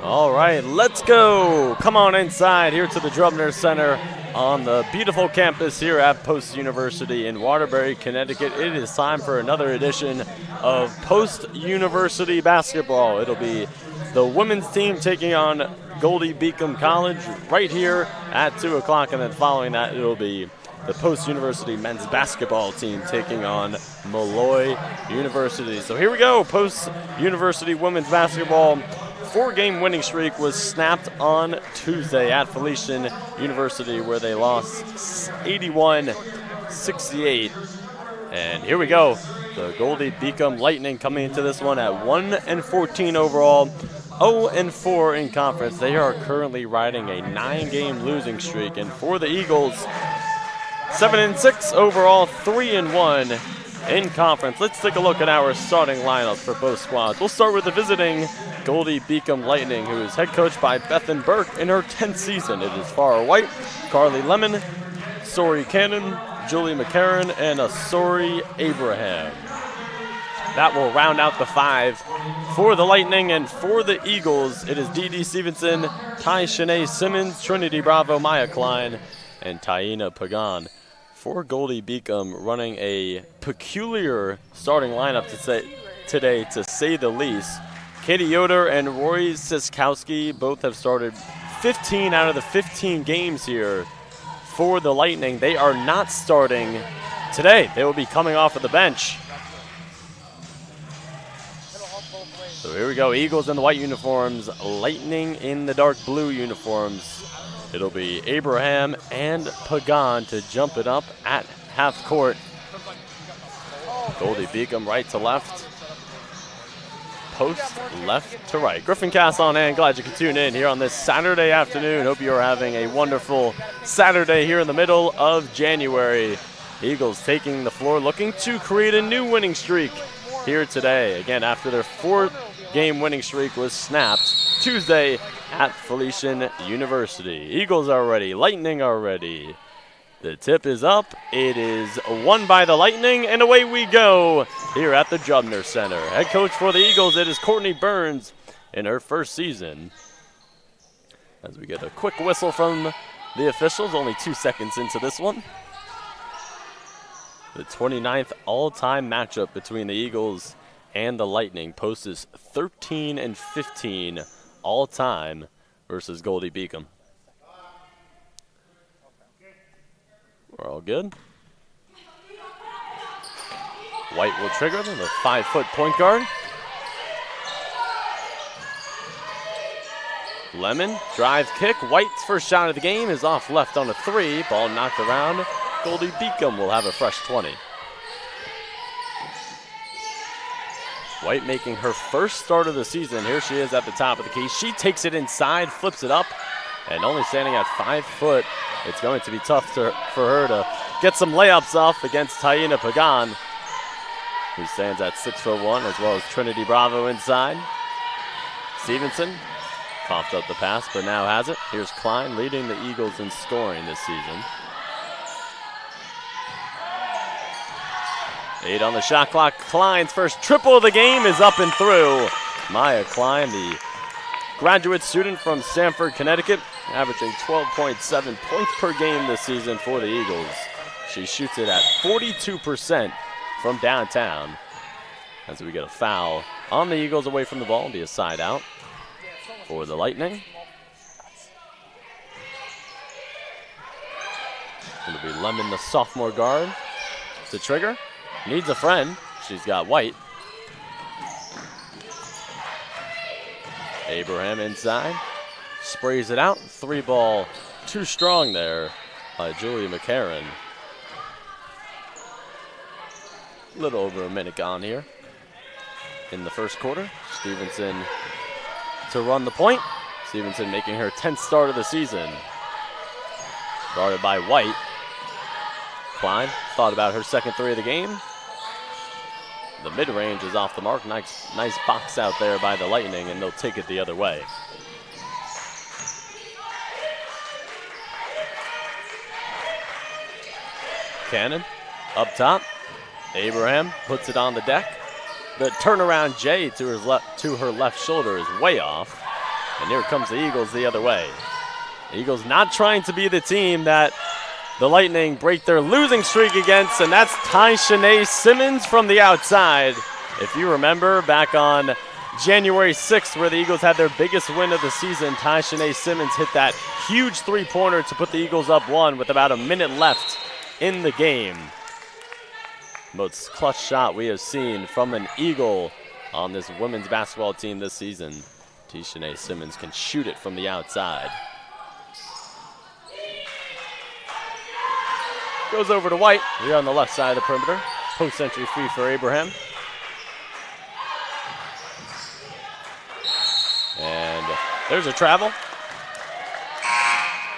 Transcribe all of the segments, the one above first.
All right, let's go. Come on inside here to the Drubner Center on the beautiful campus here at Post University in Waterbury, Connecticut. It is time for another edition of Post University basketball. It'll be the women's team taking on Goldey-Beacom College right here at 2 o'clock, and then following that it'll be the Post University men's basketball team taking on Malloy University. So here we go, Post University women's basketball. 4-game winning streak was snapped on Tuesday at Felician University, where they lost 81-68. And here we go, the Goldey-Beacom Lightning coming into this one at 1-14 overall, 0-4 in conference. They are currently riding a 9-game losing streak, and for the Eagles, 7-6 overall, 3-1 in conference. Let's take a look at our starting lineup for both squads. We'll start with the visiting Goldey-Beacom Lightning, who is head coached by Bethan Burke in her 10th season. It is Farrah White, Carly Lemon, Sori Cannon, Julie McCarron, and Asori Abraham. That will round out the 5 for the Lightning, and for the Eagles, it is Dee Stevenson, Ty Shanae Simmons, Trinity Bravo, Maya Klein, and Taina Pagan. For Goldey-Beacom, running a peculiar starting lineup today, to say the least. Katie Yoder and Rory Siskowski both have started 15 out of the 15 games here for the Lightning. They are not starting today. They will be coming off of the bench. So here we go, Eagles in the white uniforms, Lightning in the dark blue uniforms. It'll be Abraham and Pagan to jump it up at half court. Goldey-Beacom right to left. Post left to right. Griffin Cass on hand. Glad you could tune in here on this Saturday afternoon. Hope you are having a wonderful Saturday here in the middle of January. Eagles taking the floor, looking to create a new winning streak here today. Again, after their 4-game winning streak was snapped Tuesday at Felician University. Eagles are ready. Lightning are ready. The tip is up. It is won by the Lightning, and away we go here at the Drubner Center. Head coach for the Eagles, it is Courtney Burns in her first season. As we get a quick whistle from the officials, only 2 seconds into this one. The 29th all-time matchup between the Eagles and the Lightning. Post is 13-15 all-time versus Goldey-Beacom. We're all good. White will trigger them, the 5-foot point guard. Lemon, drive kick. White's first shot of the game is off left on a 3. Ball knocked around. Goldey-Beacom will have a fresh 20. White making her first start of the season. Here she is at the top of the key. She takes it inside, flips it up, and only standing at 5 foot. It's going to be tough for her to get some layups off against Taina Pagan, who stands at 6'1", as well as Trinity Bravo inside. Stevenson coughed up the pass, but now has it. Here's Klein leading the Eagles in scoring this season. 8 on the shot clock. Klein's first triple of the game is up and through. Maya Klein, the graduate student from Stamford, Connecticut, averaging 12.7 points per game this season for the Eagles. She shoots it at 42% from downtown. As we get a foul on the Eagles away from the ball, be a side out for the Lightning. It'll be Lemon, the sophomore guard, to trigger. Needs a friend. She's got White. Abraham inside. Sprays it out. 3 ball. Too strong there by Julia McCarron. A little over a minute gone here in the first quarter. Stevenson to run the point. Stevenson making her 10th start of the season. Guarded by White. Klein thought about her second 3 of the game. The mid-range is off the mark. Nice box out there by the Lightning, and they'll take it the other way. Cannon up top. Abraham puts it on the deck. The turnaround J to her left shoulder is way off. And here comes the Eagles the other way. The Eagles not trying to be the team that the Lightning break their losing streak against, and that's Ty-Shanae Simmons from the outside. If you remember, back on January 6th, where the Eagles had their biggest win of the season, Ty-Shanae Simmons hit that huge three-pointer to put the Eagles up 1 with about a minute left in the game. Most clutch shot we have seen from an Eagle on this women's basketball team this season. Ty-Shanae Simmons can shoot it from the outside. Goes over to White here on the left side of the perimeter. Post-entry free for Abraham. And there's a travel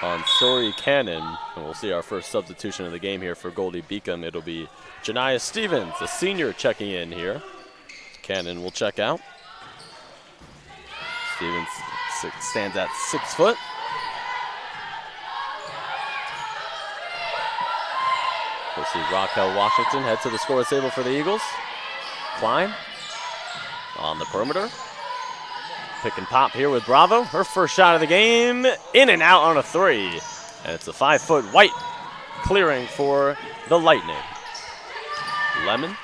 on Sori Cannon. And we'll see our first substitution of the game here for Goldey-Beacom. It'll be Janiah Stevens, the senior, checking in here. Cannon will check out. Stevens stands at 6 foot. We'll see Raquel Washington head to the score table for the Eagles. Klein on the perimeter. Pick and pop here with Bravo. Her first shot of the game, in and out on a 3. And it's a 5-foot White clearing for the Lightning. Lemon.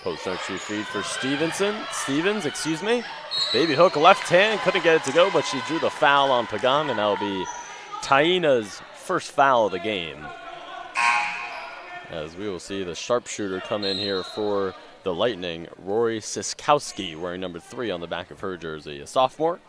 Post-entry feed for Stevens, excuse me. Baby hook left hand, couldn't get it to go, but she drew the foul on Pagan, and that'll be Taina's first foul of the game. As we will see the sharpshooter come in here for the Lightning, Rory Siskowski, wearing number 3 on the back of her jersey, a sophomore.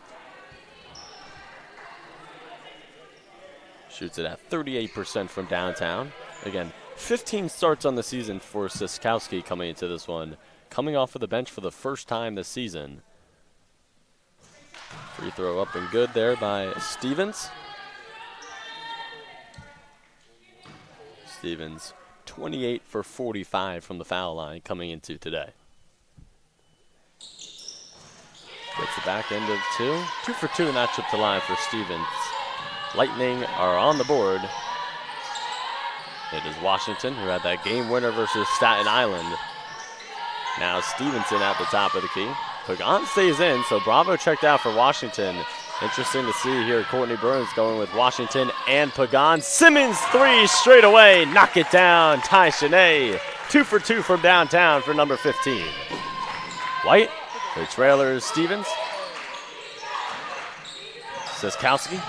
Shoots it at 38% from downtown. Again, 15 starts on the season for Siskowski coming into this one, coming off of the bench for the first time this season. Free throw up and good there by Stevens. Stevens, 28 for 45 from the foul line coming into today. Gets the back end of 2. 2 for 2 in that trip to line for Stevens. Lightning are on the board. It is Washington who had that game winner versus Staten Island. Now Stevenson at the top of the key. Pagan stays in, so Bravo checked out for Washington. Interesting to see here Courtney Burns going with Washington and Pagan. Simmons 3 straight away. Knock it down. Ty-Shanae. 2 for 2 from downtown for number 15. White. The trailer is Stevens. Siskowski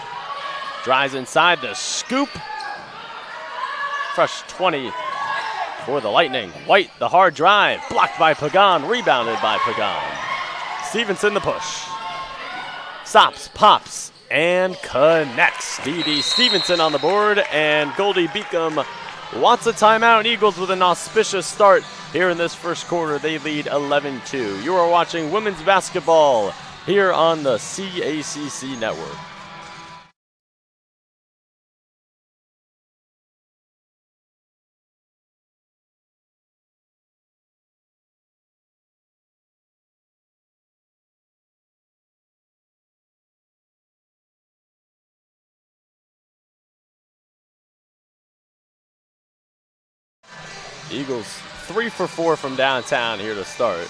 drives inside the scoop. Fresh 20 for the Lightning. White, the hard drive. Blocked by Pagan. Rebounded by Pagan. Stevenson the push. Stops, pops, and connects. D.D. Stevenson on the board, and Goldey-Beacom wants a timeout. Eagles with an auspicious start here in this first quarter. They lead 11-2. You are watching women's basketball here on the CACC Network. Eagles 3 for 4 from downtown here to start.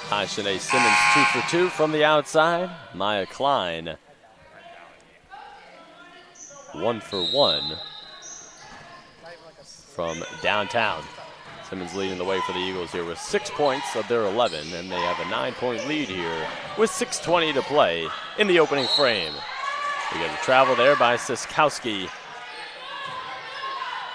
Ty-Shanae Simmons 2 for 2 from the outside. Maya Klein 1 for 1 from downtown. Simmons leading the way for the Eagles here with 6 points of their 11, and they have a 9-point lead here with 6:20 to play in the opening frame. We get a travel there by Siskowski.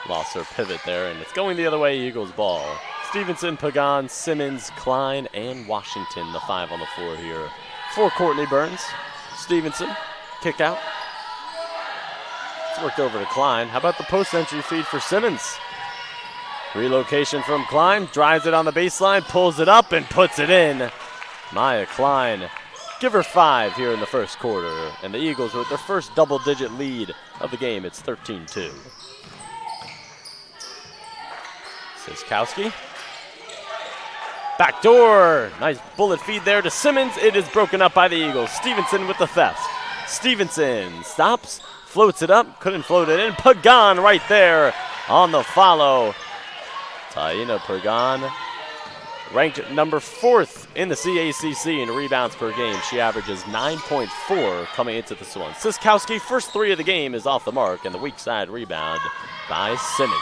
Lost her pivot there, and it's going the other way, Eagles ball. Stevenson, Pagan, Simmons, Klein, and Washington, the 5 on the floor here for Courtney Burns. Stevenson, kick out. It's worked over to Klein. How about the post-entry feed for Simmons? Relocation from Klein, drives it on the baseline, pulls it up, and puts it in. Maya Klein, give her 5 here in the first quarter, and the Eagles with their first double-digit lead of the game. It's 13-2. Siskowski. Backdoor. Nice bullet feed there to Simmons. It is broken up by the Eagles. Stevenson with the theft. Stevenson stops, floats it up, couldn't float it in. Pagan right there on the follow. Taina Pagan ranked number 4th in the CACC in rebounds per game. She averages 9.4 coming into this one. Siskowski, first 3 of the game is off the mark, and the weak side rebound by Simmons.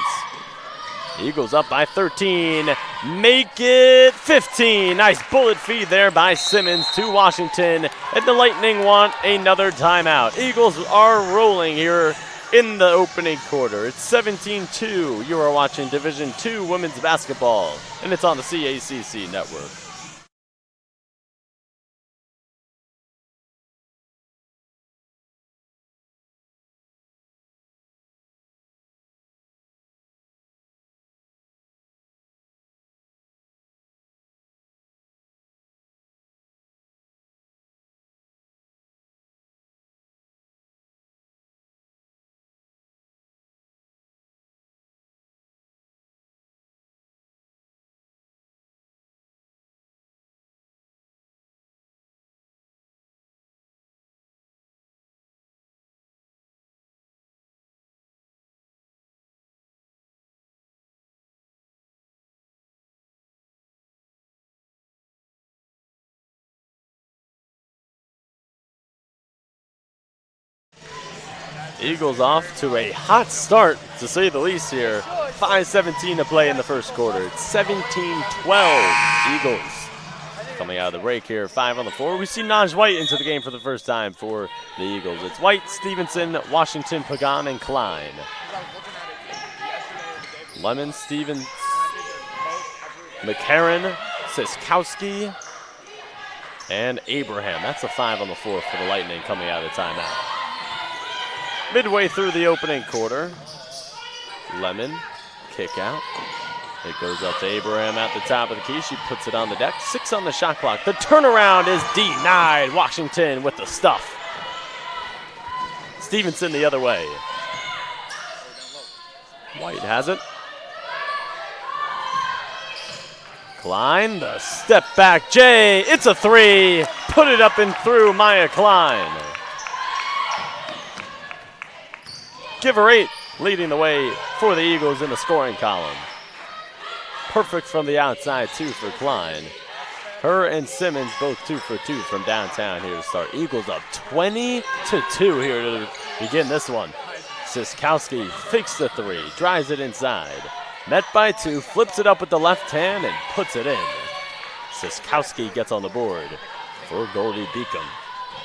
Eagles up by 13, make it 15. Nice bullet feed there by Simmons to Washington, and the Lightning want another timeout. Eagles are rolling here in the opening quarter. It's 17-2. You are watching Division II women's basketball, and it's on the CACC network. Eagles off to a hot start, to say the least here. 5:17 to play in the first quarter. It's 17-12 Eagles. Coming out of the break here, 5 on the floor. We see Naj White into the game for the first time for the Eagles. It's White, Stevenson, Washington, Pagan, and Klein. Lemon, Stevens, McCarron, Siskowski, and Abraham. That's a 5 on the floor for the Lightning coming out of the timeout. Midway through the opening quarter, Lemon, kick out. It goes up to Abraham at the top of the key. She puts it on the deck. 6 on the shot clock. The turnaround is denied. Washington with the stuff. Stevenson the other way. White has it. Klein, the step back J. It's a 3. Put it up and through Maya Klein. Give her 8, leading the way for the Eagles in the scoring column. Perfect from the outside, 2 for Klein. Her and Simmons both 2 for 2 from downtown here to start. Eagles up 20-2 here to begin this one. Siskowski fakes the 3, drives it inside. Met by 2, flips it up with the left hand and puts it in. Siskowski gets on the board for Goldey-Beacom.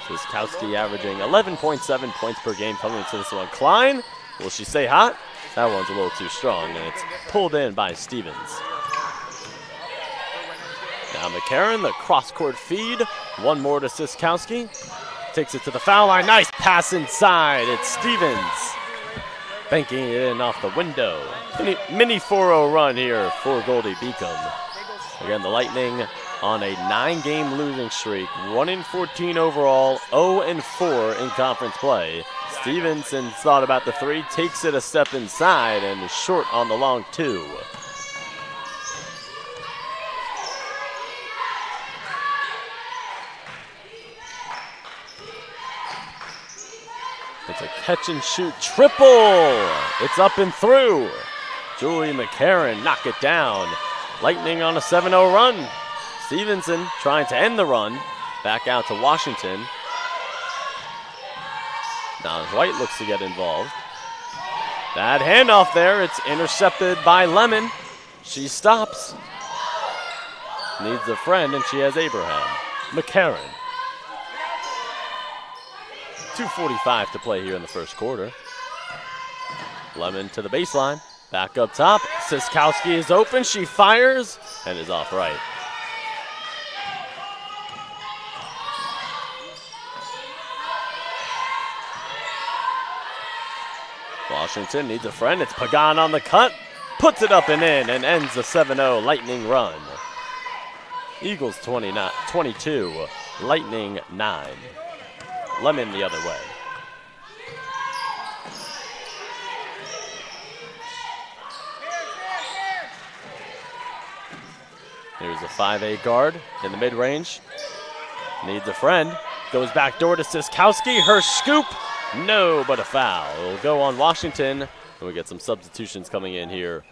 Siskowski averaging 11.7 points per game coming into this one. Klein, will she stay hot? That one's a little too strong, and it's pulled in by Stevens. Now McCarron, the cross-court feed. One more to Siskowski. Takes it to the foul line. Nice pass inside. It's Stevens. Banking it in off the window. Mini 4-0 run here for Goldey-Beacom. Again, the Lightning on a 9-game losing streak. 1-14 overall, 0-4 in conference play. Stevenson thought about the 3, takes it a step inside, and is short on the long 2. It's a catch and shoot triple. It's up and through. Julie McCarron knock it down. Lightning on a 7-0 run. Stevenson trying to end the run. Back out to Washington. Now White looks to get involved. Bad handoff there. It's intercepted by Lemon. She stops. Needs a friend, and she has Abraham. McCarron. 2:45 to play here in the first quarter. Lemon to the baseline. Back up top. Siskowski is open. She fires and is off right. Washington needs a friend. It's Pagan on the cut. Puts it up and in and ends the 7-0 Lightning run. Eagles 22, Lightning 9. Lemon the other way. Here's a 5'8" guard in the mid-range. Needs a friend. Goes back door to Siskowski. Her scoop. No, but a foul. It'll go on Washington. And we get some substitutions coming in here.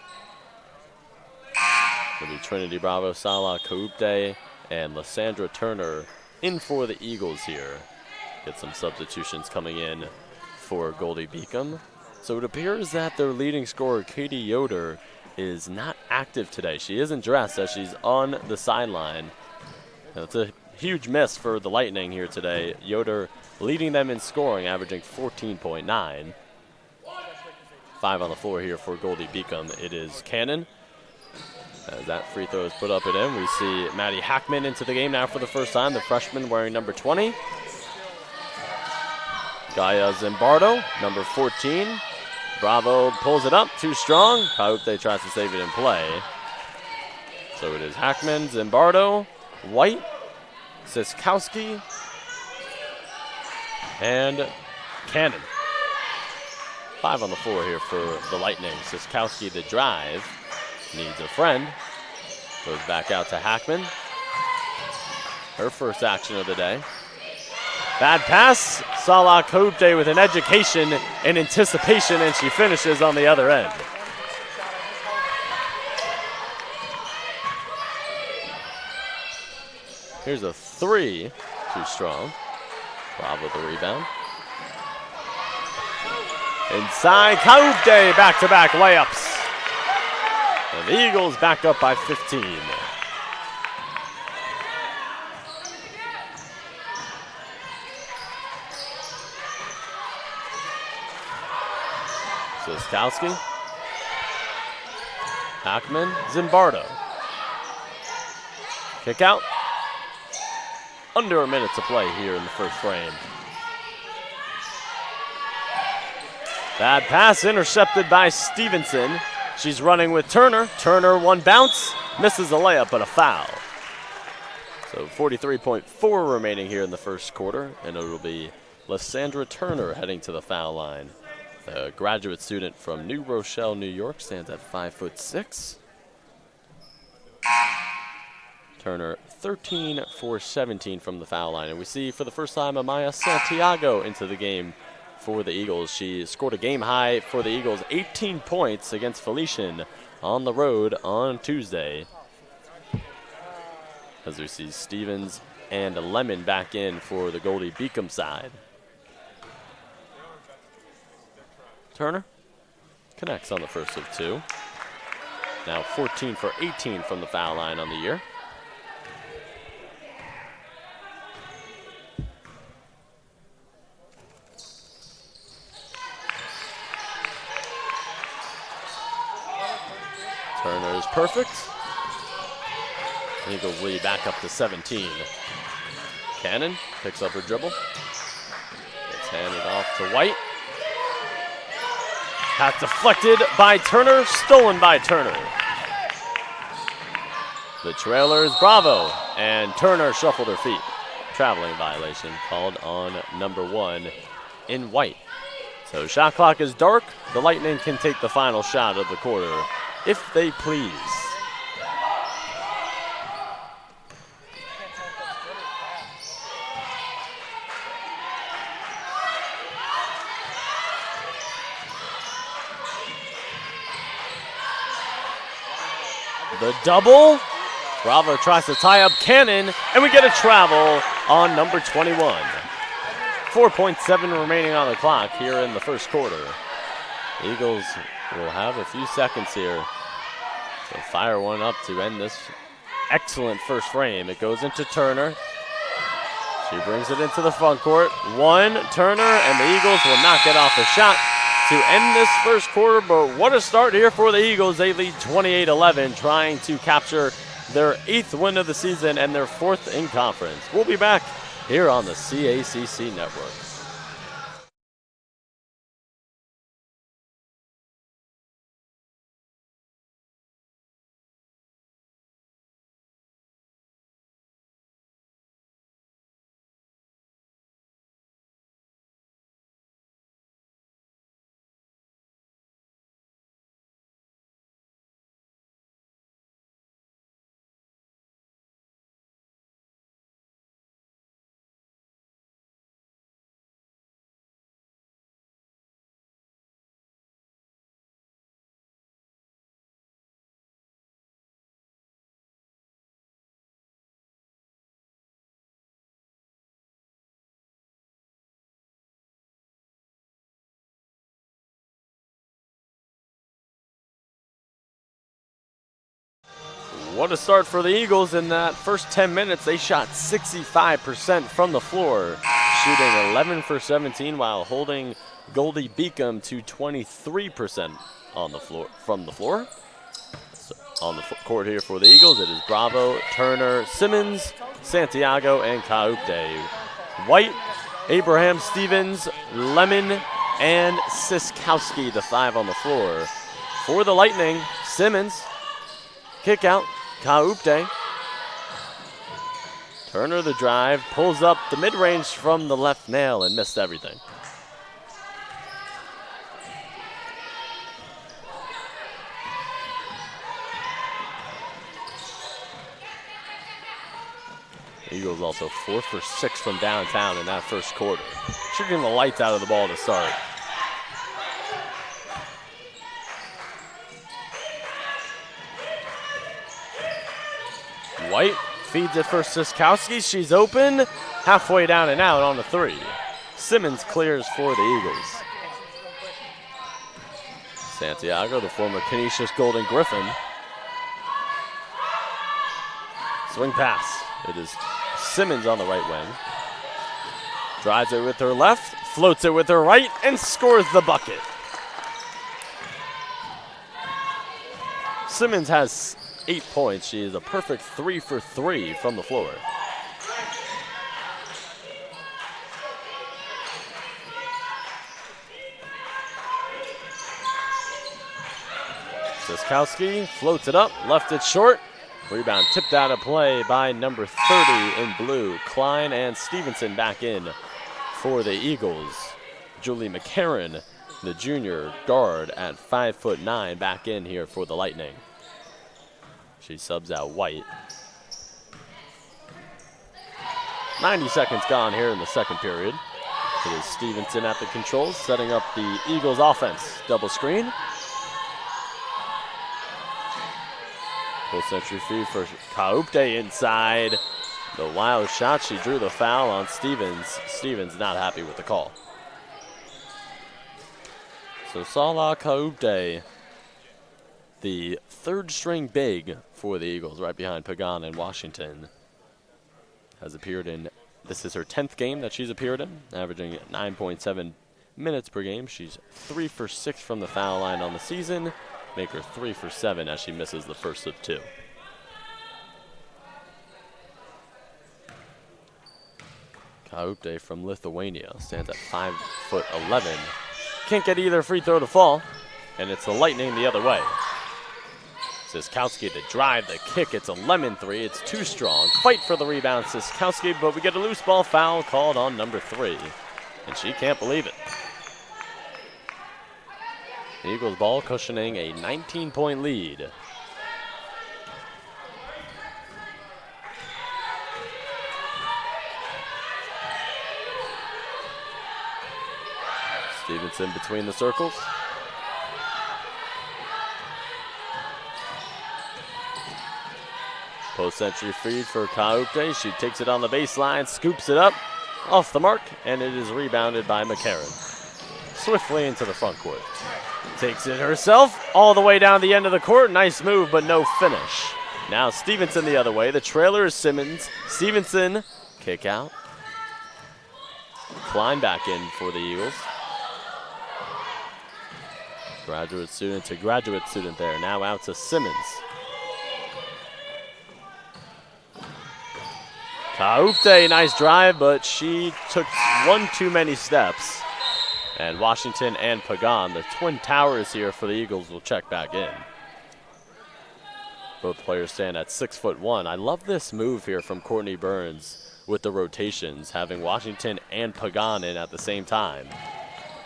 It'll be Trinity Bravo, Salah Kaupte, and Lysandra Turner in for the Eagles here. Get some substitutions coming in for Goldey-Beacom. So it appears that their leading scorer, Katie Yoder, is not active today. She isn't dressed as she's on the sideline. It's a huge miss for the Lightning here today. Yoder leading them in scoring, averaging 14.9. 5 on the floor here for Goldey-Beacom. It is Cannon. As that free throw is put up and in, we see Maddie Hackman into the game now for the first time, the freshman wearing number 20. Gaia Zimbardo, number 14. Bravo pulls it up, too strong. Kaupte tries to save it in play. So it is Hackman, Zimbardo, White, Siskowski, and Cannon. 5 on the floor here for the Lightning. Siskowski the drive. Needs a friend. Goes back out to Hackman. Her first action of the day. Bad pass. Salah Kaupte with an education and anticipation, and she finishes on the other end. Here's a 3. Too strong. Bravo the rebound. Inside, Kaupte, back-to-back layups. And the Eagles back up by 15. Siskowski. Hackman, Zimbardo. Kick out. Under a minute to play here in the first frame. Bad pass intercepted by Stevenson. She's running with Turner. Turner, one bounce, misses a layup, but a foul. So 43.4 remaining here in the first quarter, and it will be Lysandra Turner heading to the foul line. The graduate student from New Rochelle, New York, stands at 5'6". Turner 13 for 17 from the foul line, and we see for the first time Amaya Santiago into the game for the Eagles. She scored a game high for the Eagles, 18 points against Felician on the road on Tuesday. As we see Stevens and Lemon back in for the Goldey-Beacom side. Turner connects on the first of 2. Now 14 for 18 from the foul line on the year. Turner is perfect. Eagles lead back up to 17. Cannon picks up her dribble. Gets handed off to White. Pass deflected by Turner, stolen by Turner. The trailer is Bravo, and Turner shuffled her feet. Traveling violation called on number 1 in White. So shot clock is dark. The Lightning can take the final shot of the quarter if they please. The double. Bravo tries to tie up Cannon, and we get a travel on number 21. 4.7 remaining on the clock here in the first quarter. Eagles will have a few seconds here to fire one up to end this excellent first frame. It goes into Turner. She brings it into the front court. Turner, and the Eagles will not get off a shot to end this first quarter, but what a start here for the Eagles. They lead 28-11, trying to capture their 8th win of the season and their 4th in conference. We'll be back here on the CACC Network. What a start for the Eagles. In that first 10 minutes, they shot 65% from the floor, shooting 11 for 17 while holding Goldey-Beacom to 23% on the floor from the floor. So on the court here for the Eagles, it is Bravo, Turner, Simmons, Santiago, and Kaupte. White, Abraham, Stevens, Lemon, and Siskowski, the 5 on the floor. For the Lightning, Simmons, kick out, Kaupte. Turner the drive, pulls up the mid-range from the left nail and missed everything. Eagles also 4 for 6 from downtown in that first quarter. Shooting the lights out of the ball to start. White feeds it for Siskowski. She's open, halfway down and out on the 3. Simmons clears for the Eagles. Santiago, the former Canisius Golden Griffin. Swing pass. It is Simmons on the right wing. Drives it with her left, floats it with her right, and scores the bucket. Simmons has 8 points. She is a perfect 3 for 3 from the floor. Siskowski floats it up, left it short. Rebound tipped out of play by number 30 in blue. Klein and Stevenson back in for the Eagles. Julie McCarron, the junior guard at 5'9", back in here for the Lightning. She subs out White. 90 seconds gone here in the second period. It is Stevenson at the controls, setting up the Eagles offense. Double screen. Post entry feed for Kaupte inside. The wild shot, she drew the foul on Stevens. Stevens not happy with the call. So Salah Kaupte, the third string big for the Eagles, right behind Pagan and Washington, has appeared in, this is her 10th game that she's appeared in, averaging 9.7 minutes per game. She's 3 for 6 from the foul line on the season. Make her 3 for 7 as she misses the first of 2. Kaupte from Lithuania stands at 5'11". Can't get either free throw to fall, and it's the Lightning the other way. Siskowski to drive, the kick, it's a lemon 3, it's too strong. Fight for the rebound, Siskowski, but we get a loose ball foul called on number 3, and she can't believe it. The Eagles ball cushioning a 19-point lead. Stevenson between the circles. Post entry feed for Kaupte. She takes it on the baseline, scoops it up, off the mark, and it is rebounded by McCarron. Swiftly into the front court. Takes it herself all the way down the end of the court. Nice move, but no finish. Now Stevenson the other way. The trailer is Simmons. Stevenson, kick out. Klein back in for the Eagles. Graduate student to graduate student there. Now out to Simmons. Kaupte, nice drive, but she took one too many steps. And Washington and Pagan, the twin towers here for the Eagles, will check back in. Both players stand at 6'1". I love this move here from Courtney Burns with the rotations, having Washington and Pagan in at the same time.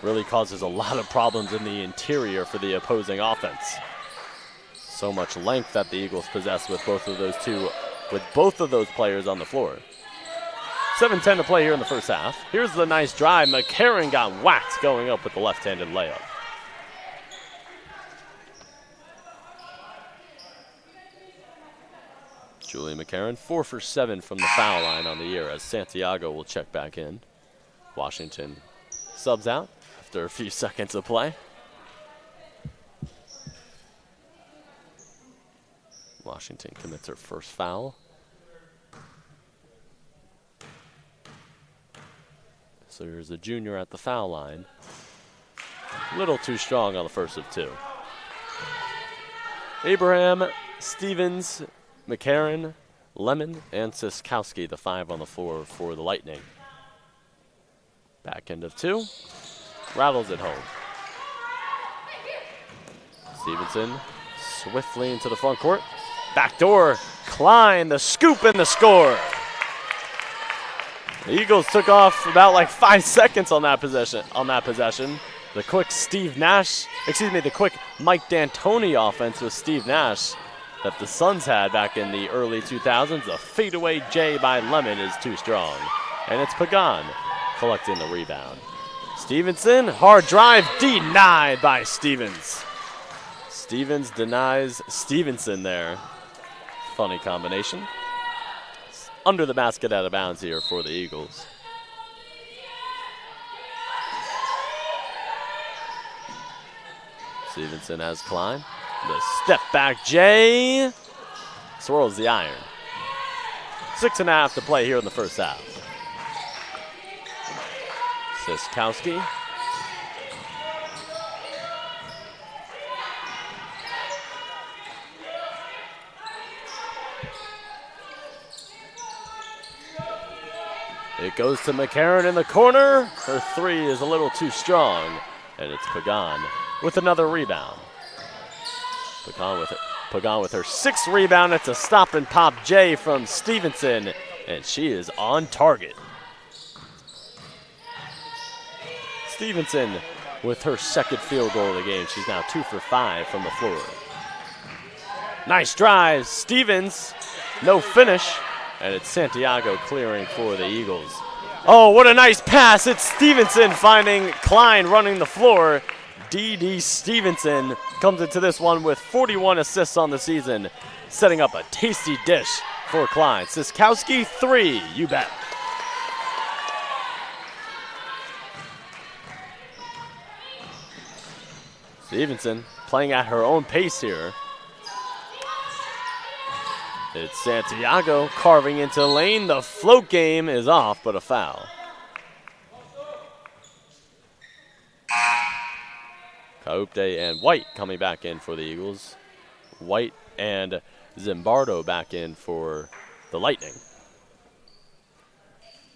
Really causes a lot of problems in the interior for the opposing offense. So much length that the Eagles possess with both of those players on the floor. 7:10 to play here in the first half. Here's the nice drive. McCarron got whacked going up with the left-handed layup. Julie McCarron, 4 for 7 from the foul line on the year as Santiago will check back in. Washington subs out after a few seconds of play. Washington commits her first foul. So here's a junior at the foul line. A little too strong on the first of two. Abraham, Stevens, McCarron, Lemon, and Siskowski, the 5 on the floor for the Lightning. Back end of 2. Rattles it home. Stevenson swiftly into the front court. Backdoor, Klein, the scoop and the score. The Eagles took off about like 5 seconds on that possession. The quick the quick Mike D'Antoni offense with Steve Nash that the Suns had back in the early 2000s. A fadeaway J by Lemon is too strong. And it's Pagan collecting the rebound. Stevenson, hard drive, denied by Stevens. Stevens denies Stevenson there. Funny combination. Under the basket, out of bounds here for the Eagles. Stevenson has Klein. The step back J. Swirls the iron. 6.5 to play here in the first half. Siskowski. It goes to McCarron in the corner. Her 3 is a little too strong. And it's Pagan with another rebound. Pagan with her 6th rebound. It's a stop and pop J from Stevenson. And she is on target. Stevenson with her 2nd field goal of the game. She's now 2 for 5 from the floor. Nice drive. Stevens, no finish. And it's Santiago clearing for the Eagles. Oh, what a nice pass. It's Stevenson finding Klein running the floor. D.D. Stevenson comes into this one with 41 assists on the season, setting up a tasty dish for Klein. Siskowski, 3, you bet. Stevenson playing at her own pace here. It's Santiago carving into the lane. The float game is off, but a foul. Kaupte and White coming back in for the Eagles. White and Zimbardo back in for the Lightning.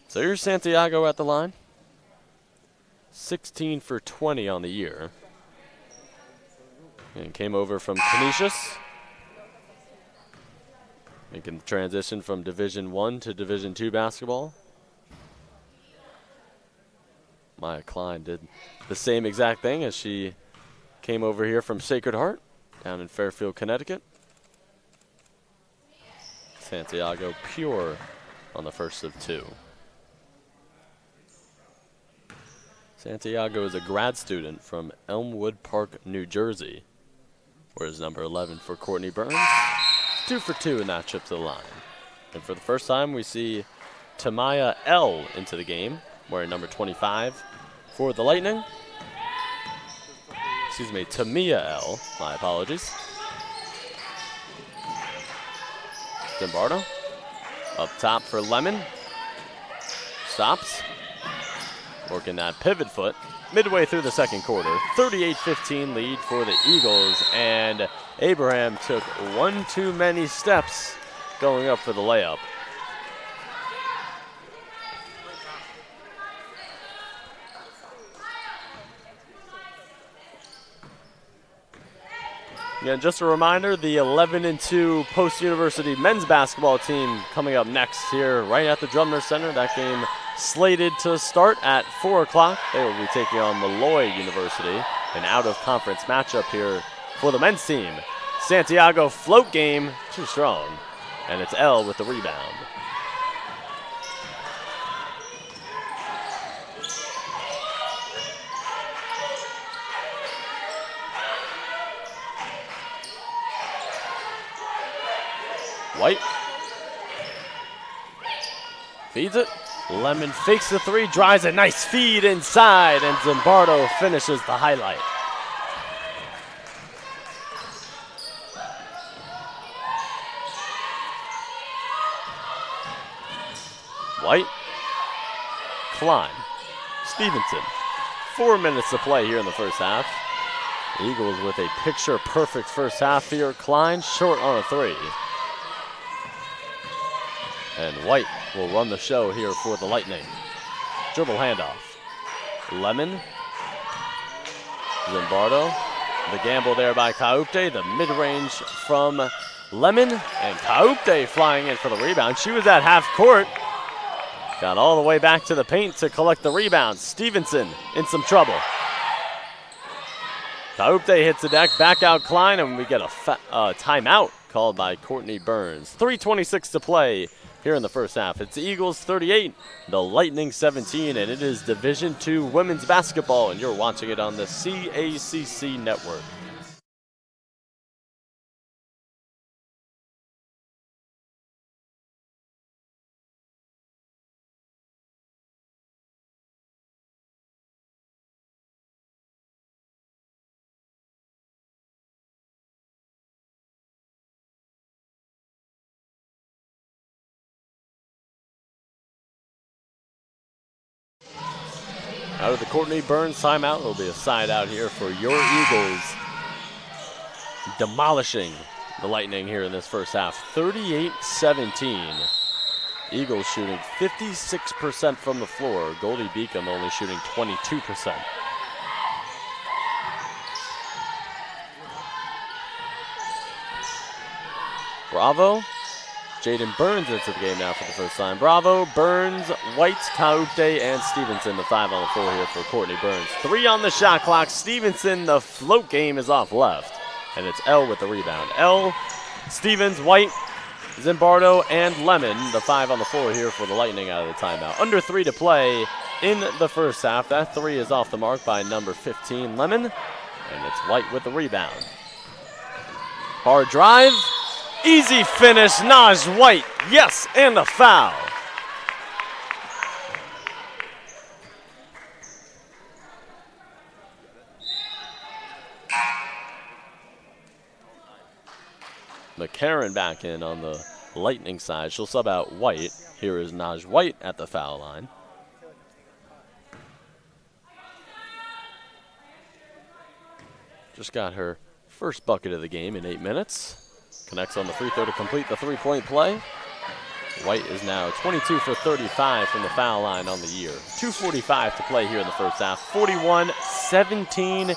So here's Santiago at the line. 16 for 20 on the year. And came over from Canisius. Making the transition from Division I to Division II basketball. Maya Klein did the same exact thing as she came over here from Sacred Heart down in Fairfield, Connecticut. Santiago pure on the first of 2. Santiago is a grad student from Elmwood Park, New Jersey. Whereas number 11 for Courtney Burns. 2 for 2 in that trip to the line. And for the first time, we see Tamaya L into the game, wearing number 25 for the Lightning. Excuse me, Tamia L. My apologies. Zimbardo up top for Lemon. Stops. Working that pivot foot. Midway through the second quarter, 38-15 lead for the Eagles, and Abraham took one too many steps going up for the layup. Again, just a reminder, the 11-2 Post-University men's basketball team coming up next here right at the Drumner Center. That game slated to start at 4 o'clock. They will be taking on Malloy University, an out-of-conference matchup here for the men's team. Santiago float game, too strong, and it's L with the rebound. White feeds it. Lemon fakes the 3, drives a nice feed inside, and Zimbardo finishes the highlight. White, Klein, Stevenson. 4 minutes to play here in the first half. Eagles with a picture-perfect first half here. Klein short on a 3. And White will run the show here for the Lightning. Dribble handoff. Lemon. Zimbardo. The gamble there by Kaupte. The mid-range from Lemon. And Kaupte flying in for the rebound. She was at half court. Got all the way back to the paint to collect the rebound. Stevenson in some trouble. Kaupte hits the deck, back out Klein, and we get a timeout called by Courtney Burns. 3:26 to play here in the first half. It's the Eagles 38, the Lightning 17, and it is Division II women's basketball, and you're watching it on the CACC network. Out of the Courtney Burns timeout, it'll be a side out here for your Eagles. Demolishing the Lightning here in this first half. 38-17. Eagles shooting 56% from the floor. Goldey-Beacom only shooting 22%. Bravo. Jaden Burns into the game now for the first time. Bravo, Burns, White, Kaupte, and Stevenson, the 5 on the floor here for Courtney Burns. 3 on the shot clock. Stevenson, the float game is off left. And it's L with the rebound. L, Stevens, White, Zimbardo, and Lemon, the 5 on the floor here for the Lightning out of the timeout. Under 3 to play in the first half. That 3 is off the mark by number 15, Lemon. And it's White with the rebound. Hard drive. Easy finish, Naj White, yes, and a foul. McCarron back in on the Lightning side. She'll sub out White. Here is Naj White at the foul line. Just got her first bucket of the game in 8 minutes. Connects on the free throw to complete the 3-point play. White is now 22 for 35 from the foul line on the year. 2:45 to play here in the first half. 41-17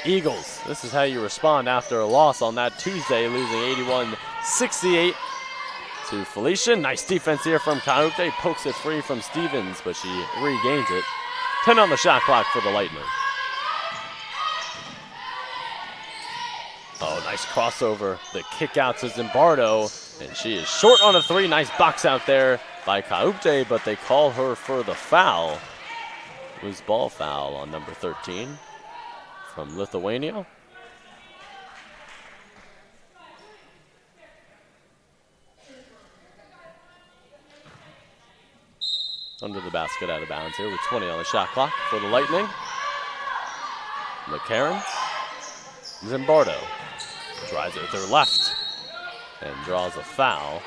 Eagles. This is how you respond after a loss on that Tuesday, losing 81-68 to Felicia. Nice defense here from Kaupte. Pokes it free from Stevens, but she regains it. 10 on the shot clock for the Lightning. Oh, nice crossover. The kick out to Zimbardo, and she is short on a 3. Nice box out there by Kaupte, but they call her for the foul. Loose ball foul on number 13 from Lithuania. Under the basket, out of bounds here with 20 on the shot clock for the Lightning. McCarron. Zimbardo drives it with her left and draws a foul.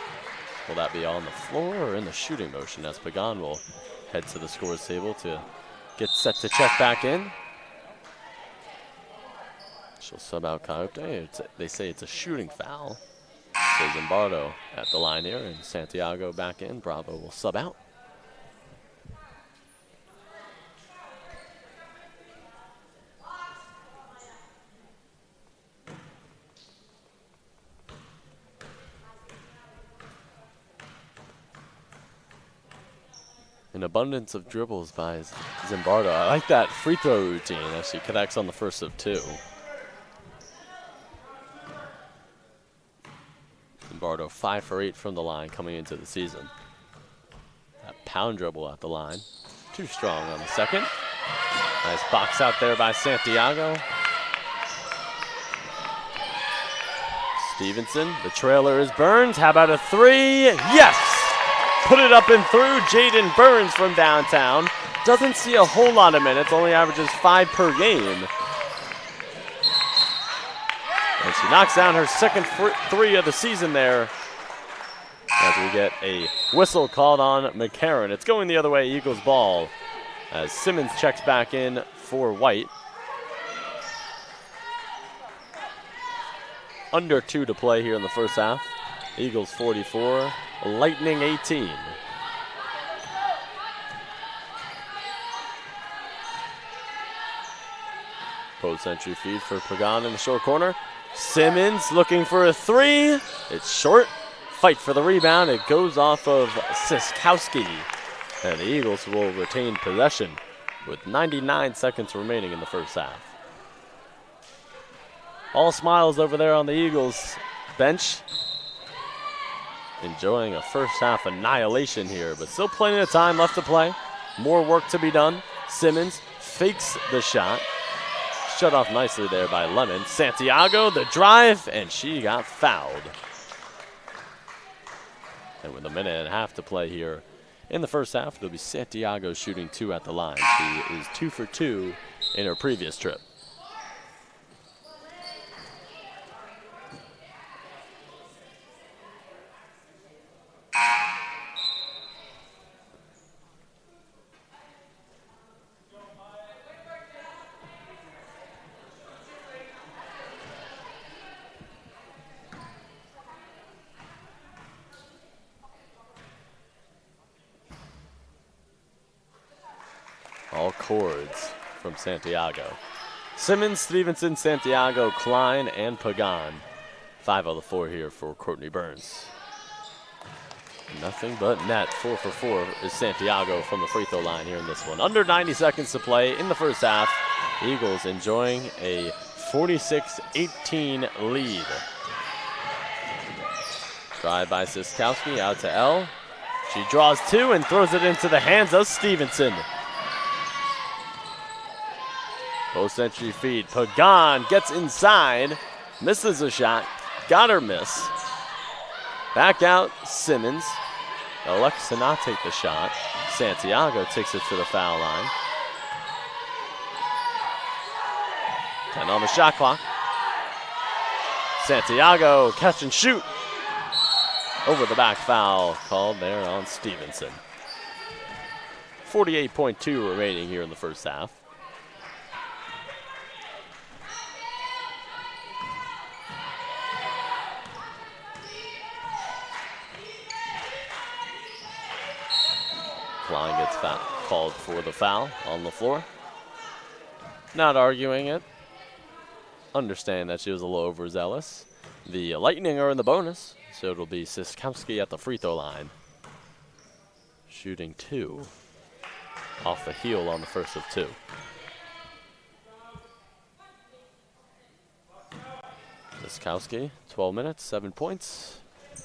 Will that be on the floor or in the shooting motion as Pagan will head to the scores table to get set to check back in. She'll sub out Kaupte. They say it's a shooting foul. So Zimbardo at the line here and Santiago back in. Bravo will sub out. An abundance of dribbles by Zimbardo. I like that free throw routine as she connects on the first of 2. Zimbardo 5 for 8 from the line coming into the season. That pound dribble at the line. Too strong on the second. Nice box out there by Santiago. Stevenson, the trailer is Burns. How about a 3? Yes! Put it up and through. Jaden Burns from downtown. Doesn't see a whole lot of minutes, only averages 5 per game. And she knocks down her second 3 of the season there as we get a whistle called on McCarron. It's going the other way, Eagles ball, as Simmons checks back in for White. Under 2 to play here in the first half. Eagles 44, Lightning 18. Post entry feed for Pagan in the short corner. Simmons looking for a 3. It's short. Fight for the rebound. It goes off of Siskowski. And the Eagles will retain possession with 99 seconds remaining in the first half. All smiles over there on the Eagles bench. Enjoying a first half annihilation here, but still plenty of time left to play. More work to be done. Simmons fakes the shot. Shut off nicely there by Lemon. Santiago, the drive, and she got fouled. And with a minute and a half to play here in the first half, it'll be Santiago shooting 2 at the line. She is 2 for 2 in her previous trip. All chords from Santiago. Simmons, Stevenson, Santiago, Klein, and Pagan. 5 out of the 4 here for Courtney Burns. Nothing but net. 4 for 4 is Santiago from the free throw line here in this one. Under 90 seconds to play in the first half. Eagles enjoying a 46-18 lead. Drive by Siskowski out to L. She draws 2 and throws it into the hands of Stevenson. Post entry feed. Pagan gets inside, misses a shot, got her miss. Back out, Simmons. Elects to not take the shot. Santiago takes it to the foul line. 10 on the shot clock. Santiago catch and shoot. Over the back foul called there on Stevenson. 48.2 remaining here in the first half. Klein gets called for the foul on the floor. Not arguing it. Understand that she was a little overzealous. The Lightning are in the bonus, so it'll be Siskowski at the free throw line. Shooting 2 off the heel on the first of 2. Siskowski, 12 minutes, 7 points.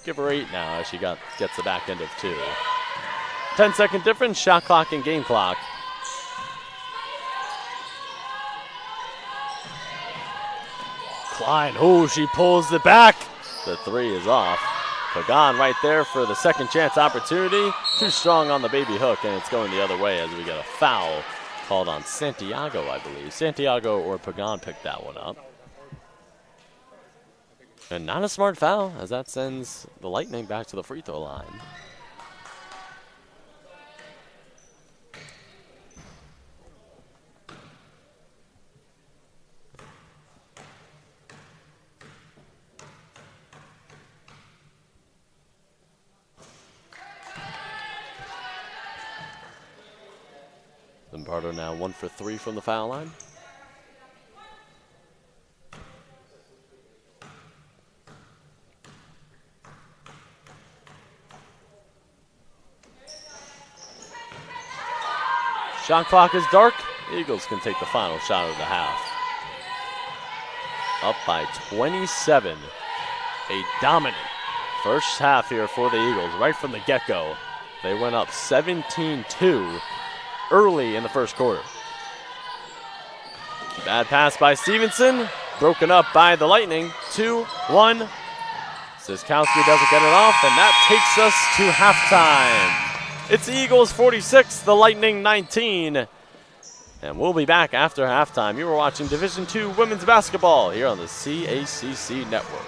Give her 8 now as she gets the back end of 2. 10-second difference, shot clock and game clock. Klein, oh, she pulls it back. The 3 is off. Pagan right there for the second chance opportunity. Too strong on the baby hook, and it's going the other way as we get a foul called on Santiago, I believe. Santiago or Pagan picked that one up. And not a smart foul, as that sends the Lightning back to the free throw line. Zimbardo now 1 for 3 from the foul line. Shot clock is dark. Eagles can take the final shot of the half. Up by 27. A dominant first half here for the Eagles right from the get-go. They went up 17-2 early in the first quarter. Bad pass by Stevenson. Broken up by the Lightning. 2-1. Siskowski doesn't get it off, and that takes us to halftime. It's the Eagles 46, the Lightning 19. And we'll be back after halftime. You were watching Division II Women's Basketball here on the CACC Network.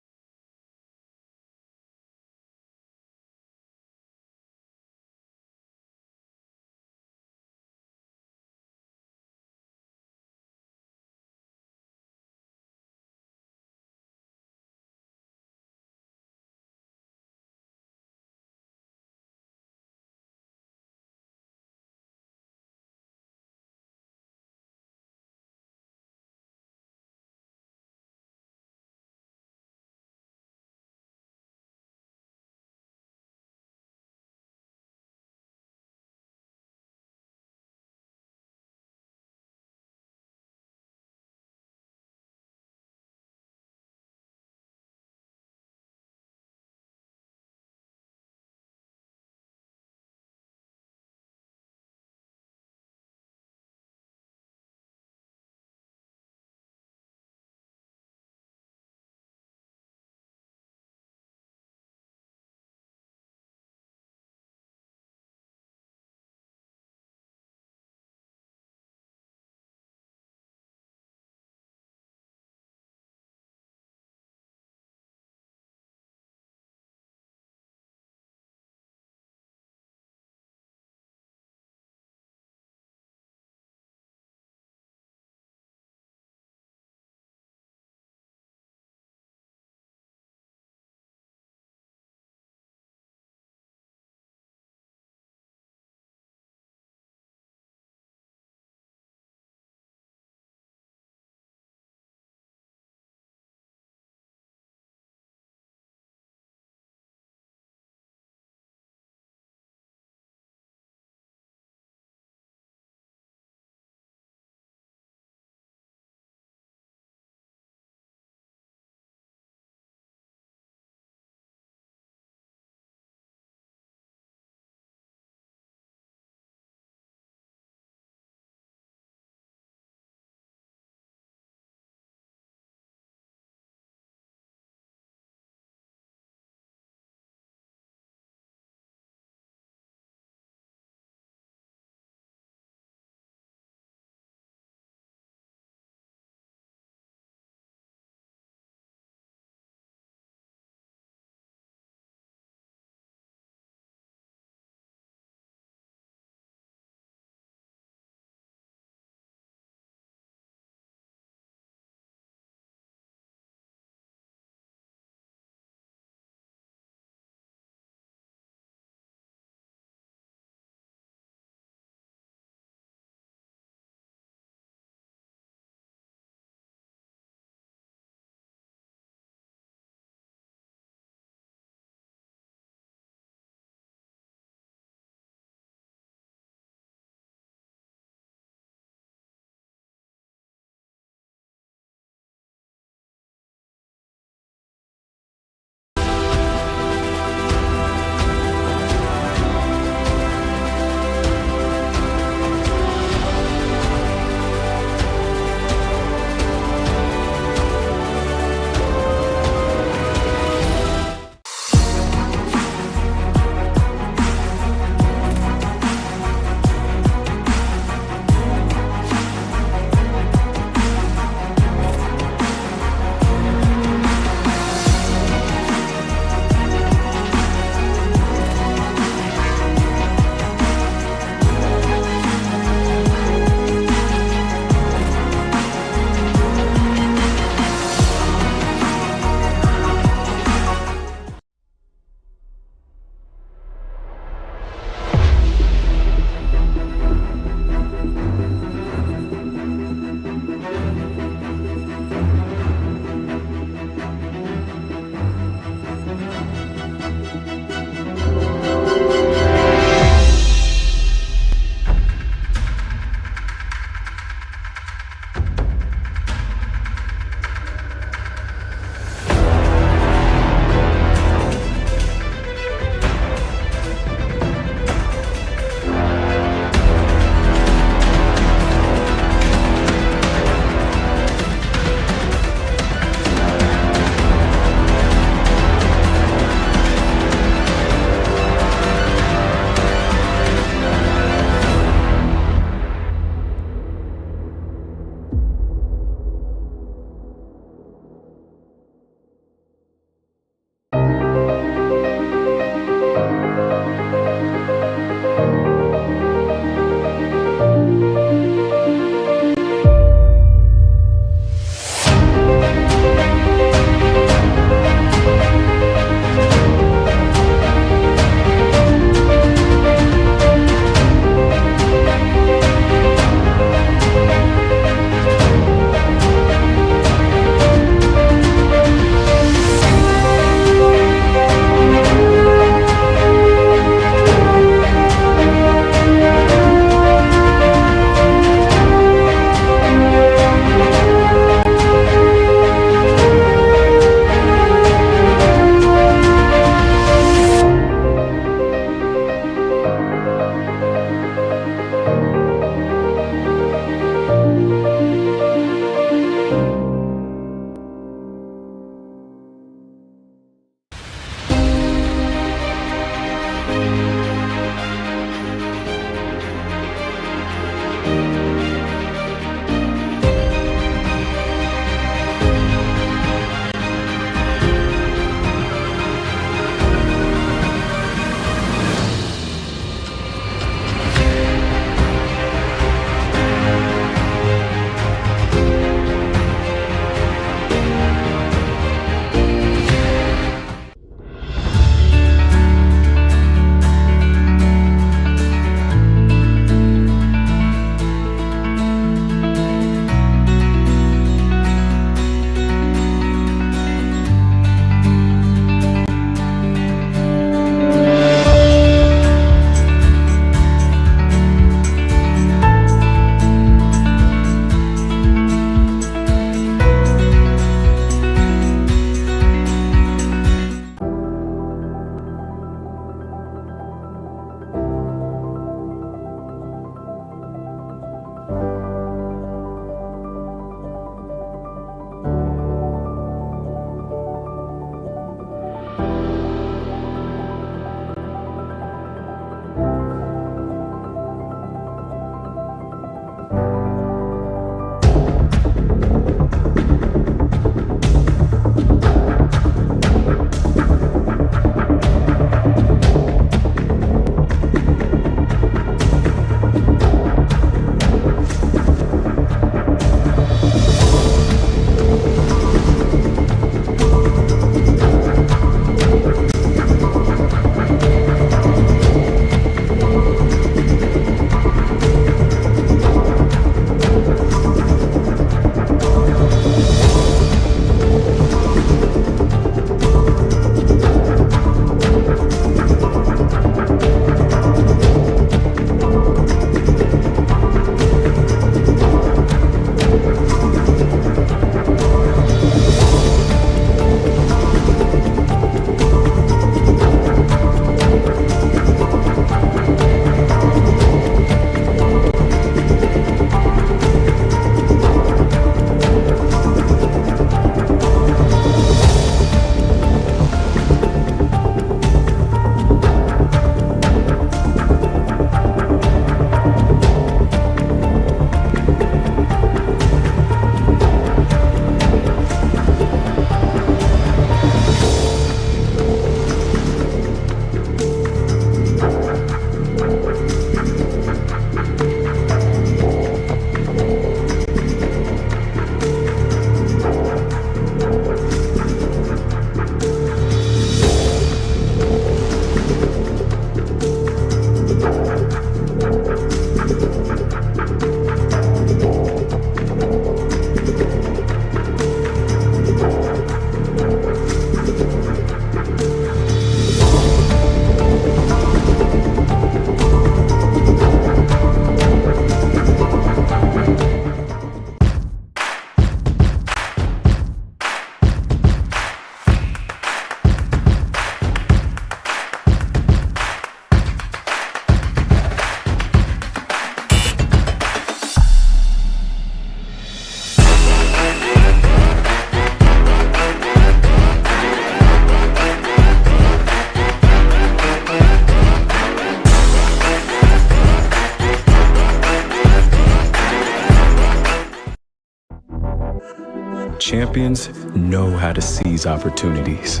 Champions know how to seize opportunities.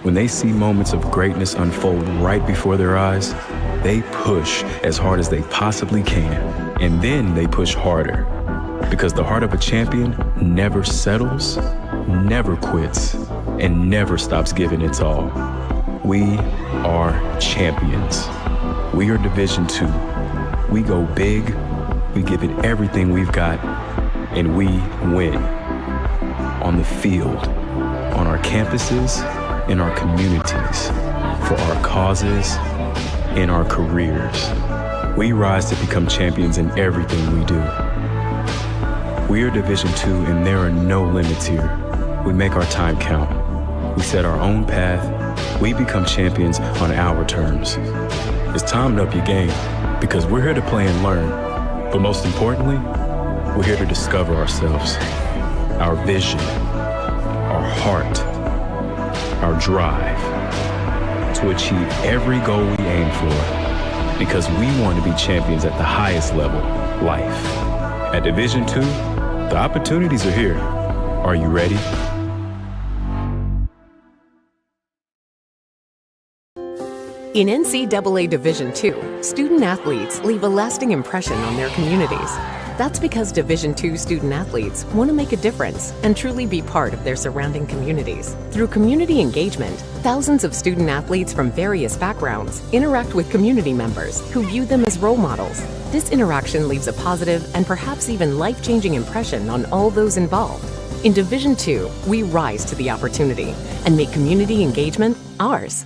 When they see moments of greatness unfold right before their eyes, they push as hard as they possibly can, and then they push harder. Because the heart of a champion never settles, never quits, and never stops giving its all. We are champions. We are Division II. We go big, we give it everything we've got, and we win. On the field, on our campuses, in our communities, for our causes, in our careers. We rise to become champions in everything we do. We are Division II, and there are no limits here. We make our time count. We set our own path. We become champions on our terms. It's time to up your game, because we're here to play and learn. But most importantly, we're here to discover ourselves, our vision, our heart, our drive, to achieve every goal we aim for, because we want to be champions at the highest level, life. At Division II, the opportunities are here. Are you ready? In NCAA Division II, student athletes leave a lasting impression on their communities. That's because Division II student athletes want to make a difference and truly be part of their surrounding communities. Through community engagement, thousands of student athletes from various backgrounds interact with community members who view them as role models. This interaction leaves a positive and perhaps even life-changing impression on all those involved. In Division II, we rise to the opportunity and make community engagement ours.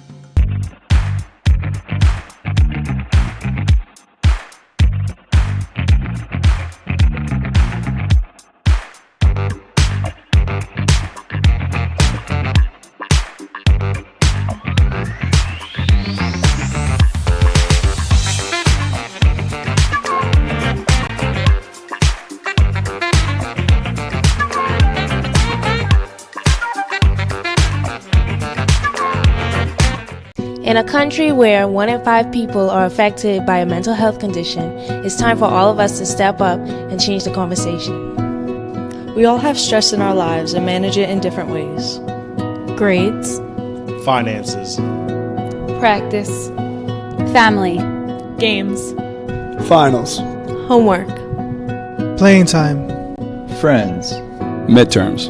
In a country where 1 in 5 people are affected by a mental health condition, it's time for all of us to step up and change the conversation. We all have stress in our lives and manage it in different ways. Grades, finances, practice, family, games, finals, homework, playing time, friends, midterms,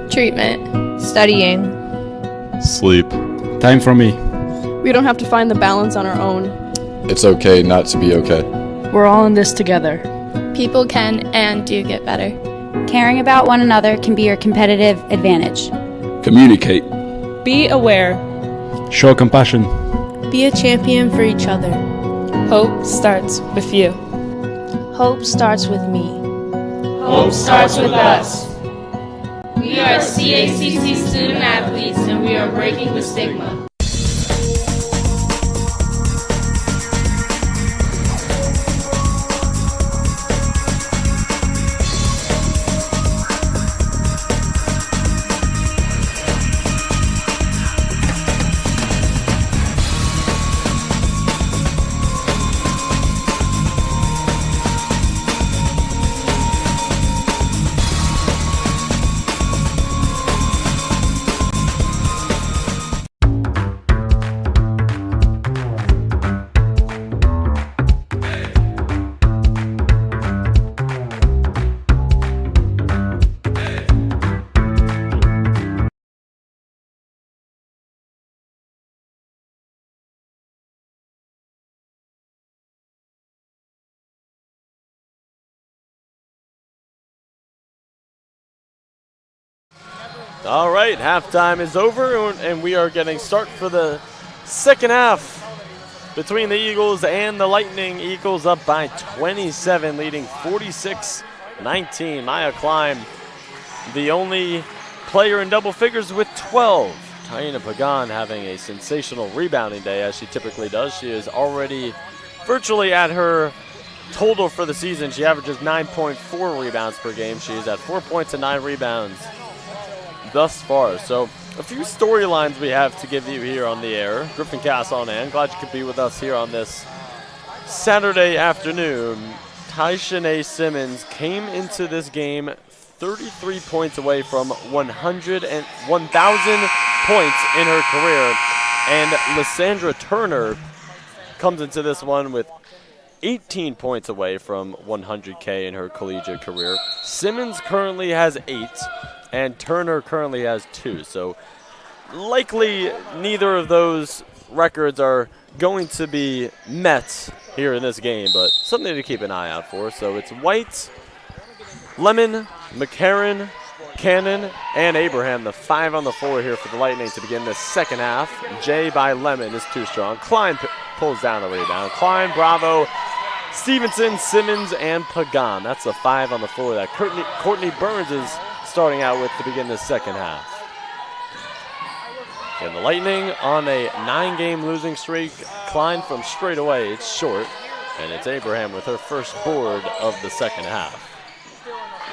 treatment, studying, sleep, time for me. We don't have to find the balance on our own. It's okay not to be okay. We're all in this together. People can and do get better. Caring about one another can be your competitive advantage. Communicate. Be aware. Show compassion. Be a champion for each other. Hope starts with you. Hope starts with me. Hope starts with us. We are CACC student athletes, and we are breaking the stigma. All right, halftime is over, and we are getting start for the second half between the Eagles and the Lightning. Eagles up by 27, leading 46-19. Maya Klein, the only player in double figures with 12. Taina Pagan having a sensational rebounding day, as she typically does. She is already virtually at her total for the season. She averages 9.4 rebounds per game. She is at 4 points and 9 rebounds thus far. So a few storylines we have to give you here on the air. Griffin Cass on hand. Glad you could be with us here on this Saturday afternoon. Tyshanae Simmons came into this game 33 points away from 1,000 points in her career. And Lysandra Turner comes into this one with 18 points away from 100K in her collegiate career. Simmons currently has 8, and Turner currently has 2. So likely neither of those records are going to be met here in this game, but something to keep an eye out for. So it's White, Lemon, McCarran, Cannon, and Abraham, the 5 on the floor here for the Lightning to begin the second half. J by Lemon is too strong. Klein pulls down the rebound. Klein, Bravo, Stevenson, Simmons, and Pagan. That's the 5 on the floor that Courtney Burns is starting out with to begin the second half. And the Lightning on a 9-game losing streak. Klein from straight away, it's short. And it's Abraham with her first board of the second half.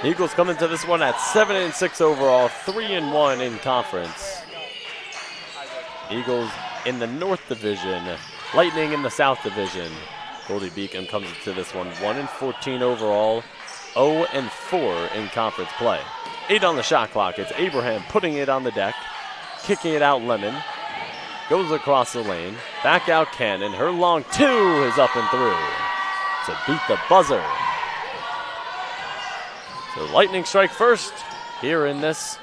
Eagles come into this one at 7-6 overall, 3-1 in conference. Eagles in the North Division, Lightning in the South Division. Goldey-Beacom comes into this one 1-14 overall, 0-4 in conference play. 8 on the shot clock. It's Abraham putting it on the deck, kicking it out Lemon. Goes across the lane, back out Cannon. Her long 2 is up and through to beat the buzzer. So Lightning strike first here in this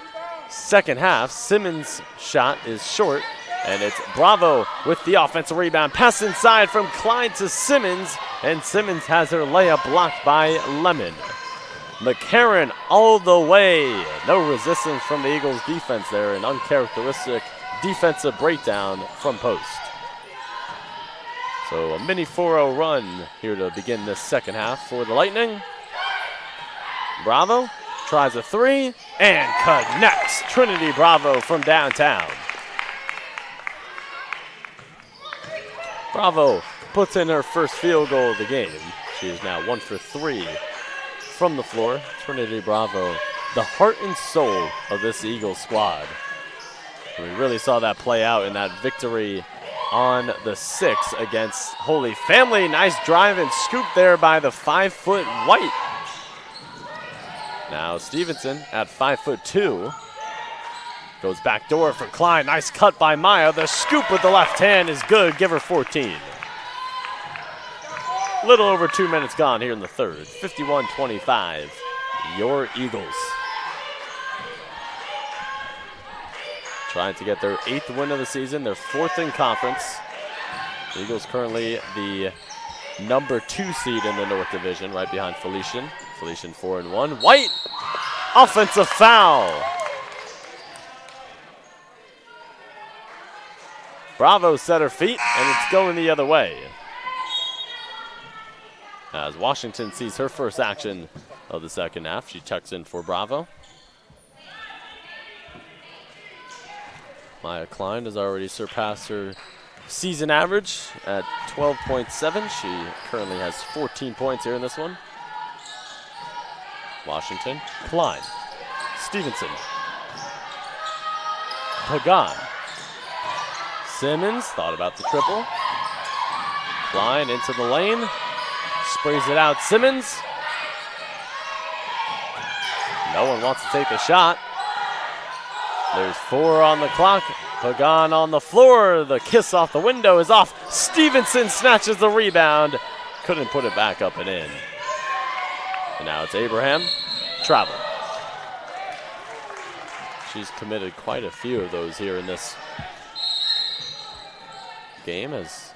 second half. Simmons' shot is short, and it's Bravo with the offensive rebound. Pass inside from Klein to Simmons, and Simmons has her layup blocked by Lemon. McCarran all the way. No resistance from the Eagles' defense there. An uncharacteristic defensive breakdown from post. So a mini 4-0 run here to begin this second half for the Lightning. Bravo tries a 3 and connects. Trinity Bravo from downtown. Bravo puts in her first field goal of the game. She is now 1 for 3 from the floor. Trinity Bravo, the heart and soul of this Eagles squad. We really saw that play out in that victory on the 6 against Holy Family. Nice drive and scoop there by the 5-foot White. Now Stevenson at 5'2". Goes back door for Klein. Nice cut by Maya. The scoop with the left hand is good. Give her 14. Little over 2 minutes gone here in the third. 51-25. Your Eagles. Trying to get their 8th win of the season. Their 4th in conference. The Eagles currently the number 2 seed in the North Division, right behind Felician. Felician 4-1. White, offensive foul. Bravo set her feet, and it's going the other way. As Washington sees her first action of the second half, she checks in for Bravo. Maya Klein has already surpassed her season average at 12.7. She currently has 14 points here in this one. Washington, Klein, Stevenson, Pagan, Simmons thought about the triple. Klein into the lane, sprays it out. Simmons. No one wants to take the shot. There's 4 on the clock. Pagan on the floor. The kiss off the window is off. Stevenson snatches the rebound. Couldn't put it back up and in. And now it's Abraham. Travel. She's committed quite a few of those here in this game, as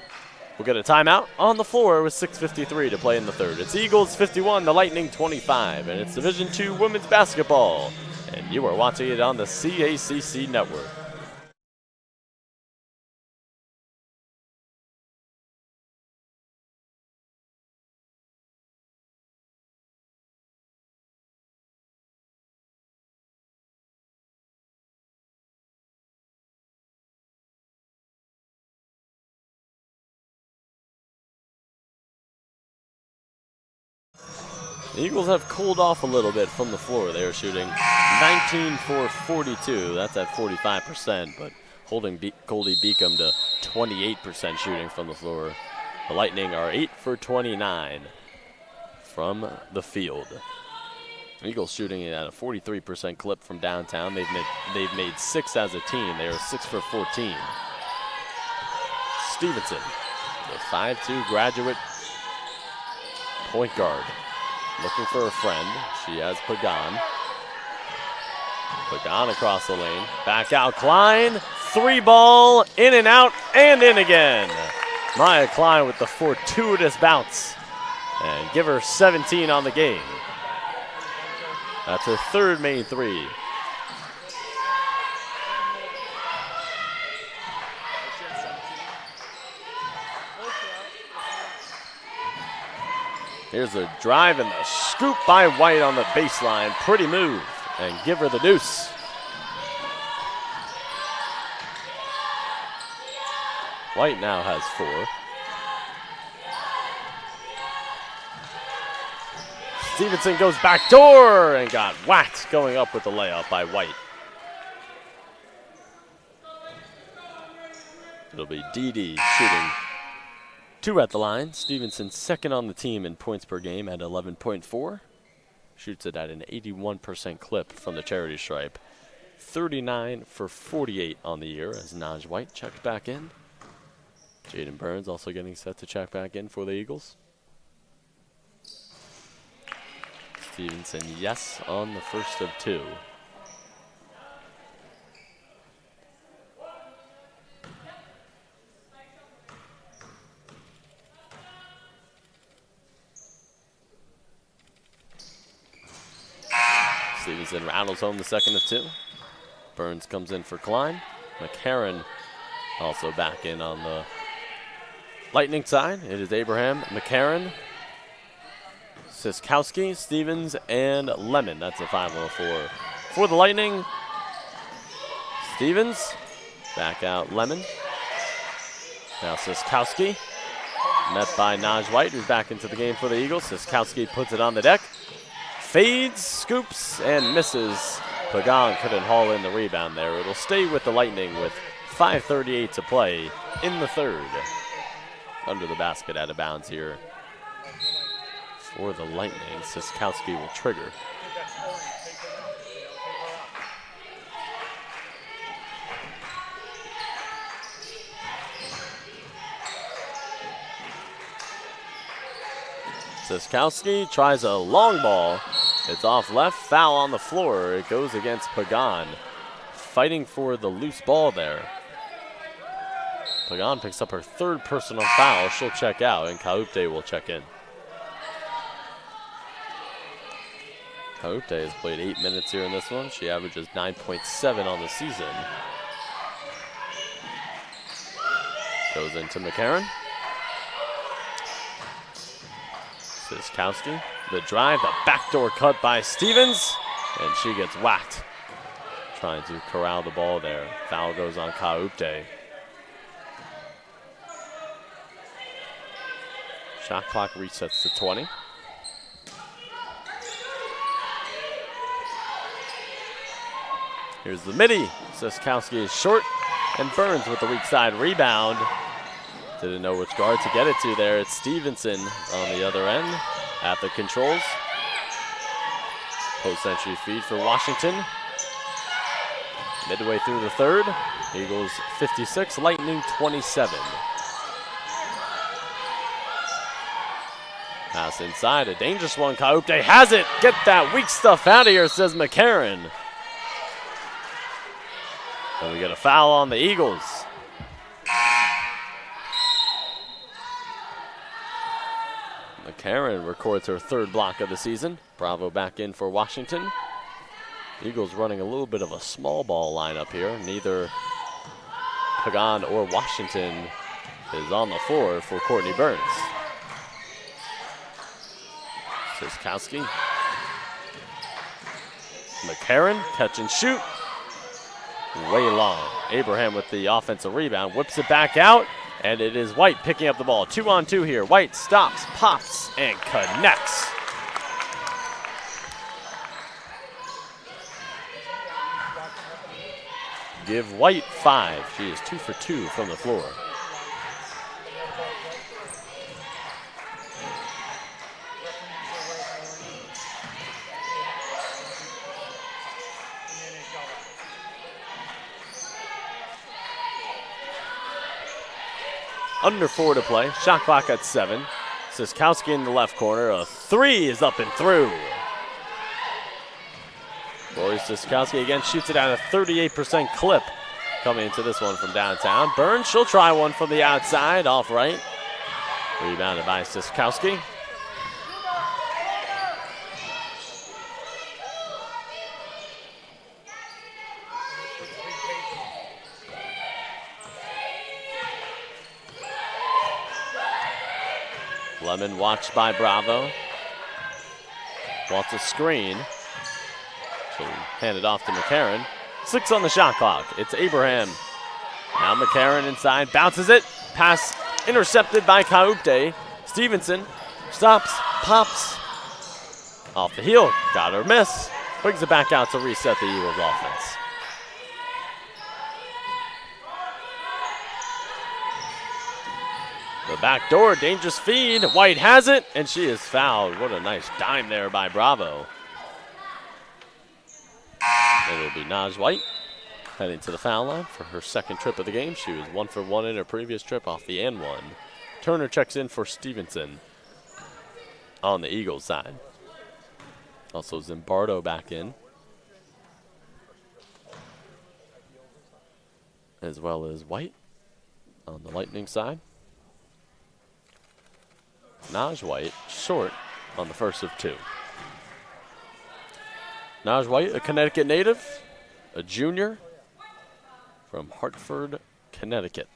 we'll get a timeout on the floor with 6:53 to play in the third. It's Eagles 51, the Lightning 25, and it's Division II women's basketball. And you are watching it on the CACC network. The Eagles have cooled off a little bit from the floor. They are shooting 19 for 42. That's at 45%, but holding Goldey-Beacom to 28% shooting from the floor. The Lightning are 8 for 29 from the field. Eagles shooting at a 43% clip from downtown. They've made 6 as a team. They are 6 for 14. Stevenson, the 5'2" graduate point guard, looking for a friend. She has Pagan. Pagan across the lane. Back out, Klein. 3-ball, in and out, and in again. Maya Klein with the fortuitous bounce. And give her 17 on the game. That's her third main three. Here's a drive and the scoop by White on the baseline. Pretty move. And give her the deuce. White now has 4. Stevenson goes back door and got whacked going up with the layup by White. It'll be DD shooting 2 at the line. Stevenson second on the team in points per game at 11.4. Shoots it at an 81% clip from the charity stripe. 39 for 48 on the year as Naj White checks back in. Jaden Burns also getting set to check back in for the Eagles. Stevenson, yes, on the first of 2. Stevenson rattles home the second of 2. Burns comes in for Klein. McCarron also back in on the Lightning side. It is Abraham, McCarron, Siskowski, Stevens, and Lemon. That's a 5-on-4 for the Lightning. Stevens, back out Lemon. Now Siskowski, met by Naj White, who's back into the game for the Eagles. Siskowski puts it on the deck. Fades, scoops, and misses. Pagan couldn't haul in the rebound there. It'll stay with the Lightning with 5:38 to play in the third. Under the basket, out of bounds here for the Lightning. Siskowski will trigger. Siskowski tries a long ball. It's off left, foul on the floor. It goes against Pagan. Fighting for the loose ball there. Pagan picks up her third personal foul. She'll check out, and Kaupte will check in. Kaupte has played 8 minutes here in this one. She averages 9.7 on the season. Goes into McCarron. Siskowski, the drive, the backdoor cut by Stevens, and she gets whacked. Trying to corral the ball there. Foul goes on Kaupte. Shot clock resets to 20. Here's the midi. Siskowski is short, and Burns with the weak side rebound. Didn't know which guard to get it to there. It's Stevenson on the other end at the controls. Post-entry feed for Washington. Midway through the third, Eagles 56, Lightning 27. Pass inside, a dangerous one. Kaupte has it. Get that weak stuff out of here, says McCarron. And we get a foul on the Eagles. McCarron records her third block of the season. Bravo back in for Washington. Eagles running a little bit of a small ball lineup here. Neither Pagan or Washington is on the floor for Courtney Burns. Siskowski. McCarron, catch and shoot. Way long. Abraham with the offensive rebound, whips it back out, and it is White picking up the ball. 2-on-2 here. White stops, pops, and connects. Give White 5. She is 2 for 2 from the floor. Under 4 to play. Shot clock at 7. Siskowski in the left corner. A 3 is up and through. Boy, Siskowski again shoots it at a 38% clip coming into this one from downtown. Burns, she'll try one from the outside, off right. Rebounded by Siskowski. Lemon watched by Bravo. Wants a screen. She'll hand it off to McCarron. 6 on the shot clock. It's Abraham. Now McCarron inside, bounces it. Pass intercepted by Kaupte. Stevenson stops, pops. Off the heel, got her miss. Brings it back out to reset the Eagles offense. The back door, dangerous feed. White has it, and she is fouled. What a nice dime there by Bravo. It'll be Naj White heading to the foul line for her second trip of the game. She was 1 for 1 in her previous trip off the and one. Turner checks in for Stevenson on the Eagles side. Also Zimbardo back in, as well as White on the Lightning side. Naj White short on the first of 2. Naj White, a Connecticut native, a junior from Hartford, Connecticut.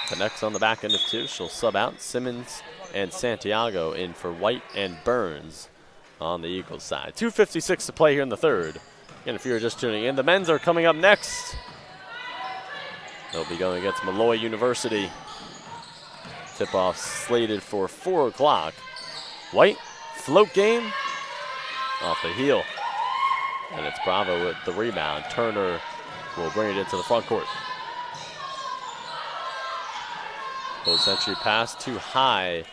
Connects on the back end of 2. She'll sub out Simmons and Santiago in for White and Burns on the Eagles side. 2:56 to play here in the third. And if you're just tuning in, the men's are coming up next. They'll be going against Malloy University. Tip-off slated for 4 o'clock. White, float game, off the heel. And it's Bravo with the rebound. Turner will bring it into the front court. Post entry pass too high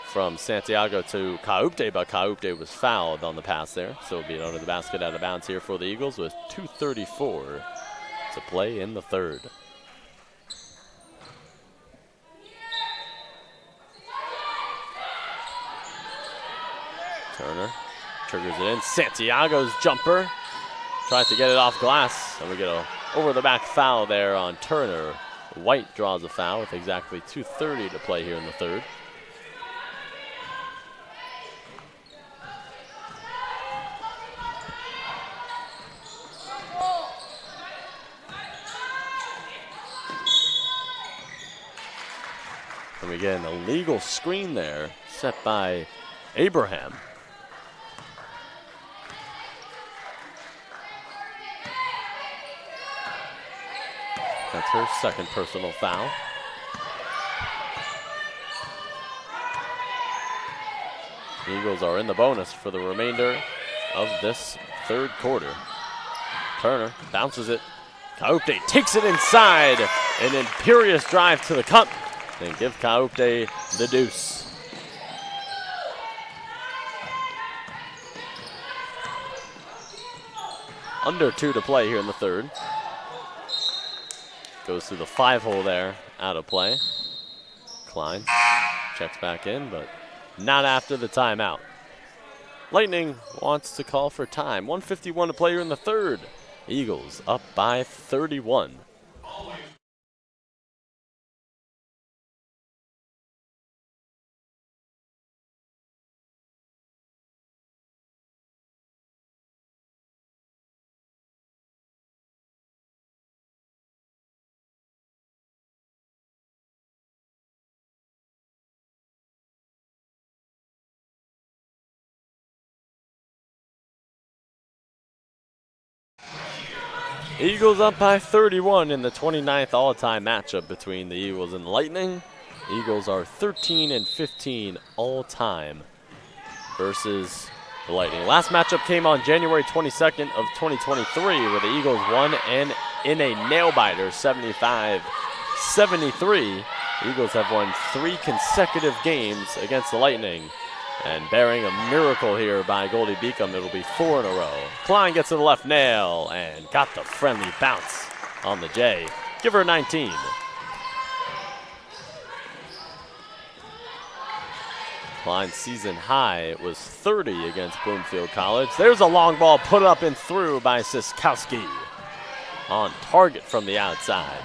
from Santiago to Kaupte, but Kaupte was fouled on the pass there. So it'll be under the basket out of bounds here for the Eagles with 2:34 to play in the third. Turner triggers it in. Santiago's jumper. Tries to get it off glass. And we get a over-the-back foul there on Turner. White draws a foul with exactly 2:30 to play here in the third. And we get an illegal screen there set by Abraham. That's her second personal foul. The Eagles are in the bonus for the remainder of this third quarter. Turner bounces it. Kaupte takes it inside. An imperious drive to the cup. And give Kaupte the deuce. Under 2 to play here in the third. Goes through the 5-hole there, out of play. Klein checks back in, but not after the timeout. Lightning wants to call for time. 1:51 to play here in the third. Eagles up by 31. Eagles up by 31 in the 29th all-time matchup between the Eagles and the Lightning. Eagles are 13-15 all-time versus the Lightning. Last matchup came on January 22nd of 2023, where the Eagles won and in a nail-biter, 75-73. The Eagles have won 3 consecutive games against the Lightning And bearing a miracle here by Goldey-Beacom, it'll be 4 in a row. Klein gets to the left nail and got the friendly bounce on the J. Give her 19. Klein's season high was 30 against Bloomfield College. There's a long ball put up and through by Siskowski. On target from the outside.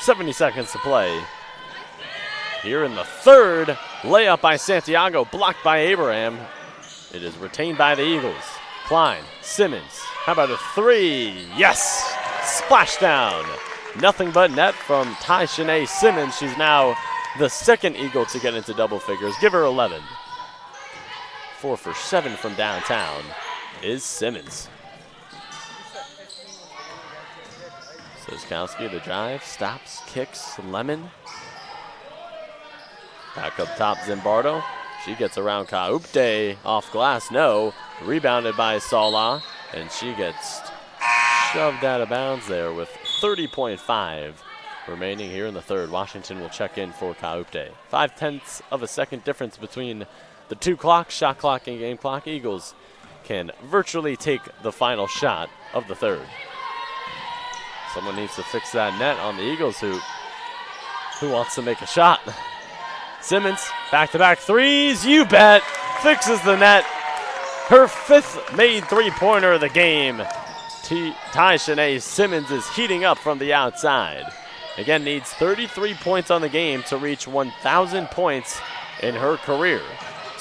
70 seconds to play. Here in the third, layup by Santiago, blocked by Abraham. It is retained by the Eagles. Klein, Simmons, how about a three? Yes! Splashdown. Nothing but net from Ty-Shanae Simmons. She's now the second Eagle to get into double figures. Give her 11. 4 for 7 from downtown is Simmons. Siskowski, the drive, stops, kicks, Lemon. Back up top, Zimbardo. She gets around Kaupte, off glass, no. Rebounded by Sala, and she gets shoved out of bounds there with 30.5 remaining here in the third. Washington will check in for Kaupte. 0.5 of a second difference between the two clocks, shot clock and game clock. Eagles can virtually take the final shot of the third. Someone needs to fix that net on the Eagles. Who wants to make a shot? Simmons, back-to-back threes, you bet. Fixes the net. Her 5th made three-pointer of the game. Ty-Shanae Simmons is heating up from the outside. Again, needs 33 points on the game to reach 1,000 points in her career.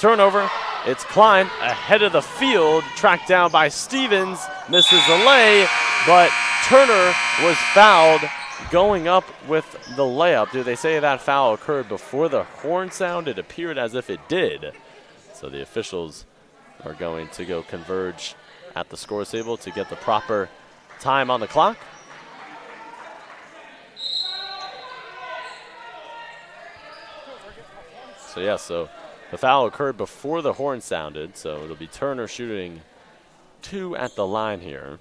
Turnover, it's Klein ahead of the field, tracked down by Stevens, misses the lay, but Turner was fouled going up with the layup. Do they say that foul occurred before the horn sound? It appeared as if it did. So the officials are going to go converge at the scores table to get the proper time on the clock. So the foul occurred before the horn sounded, so it'll be Turner shooting 2 at the line here.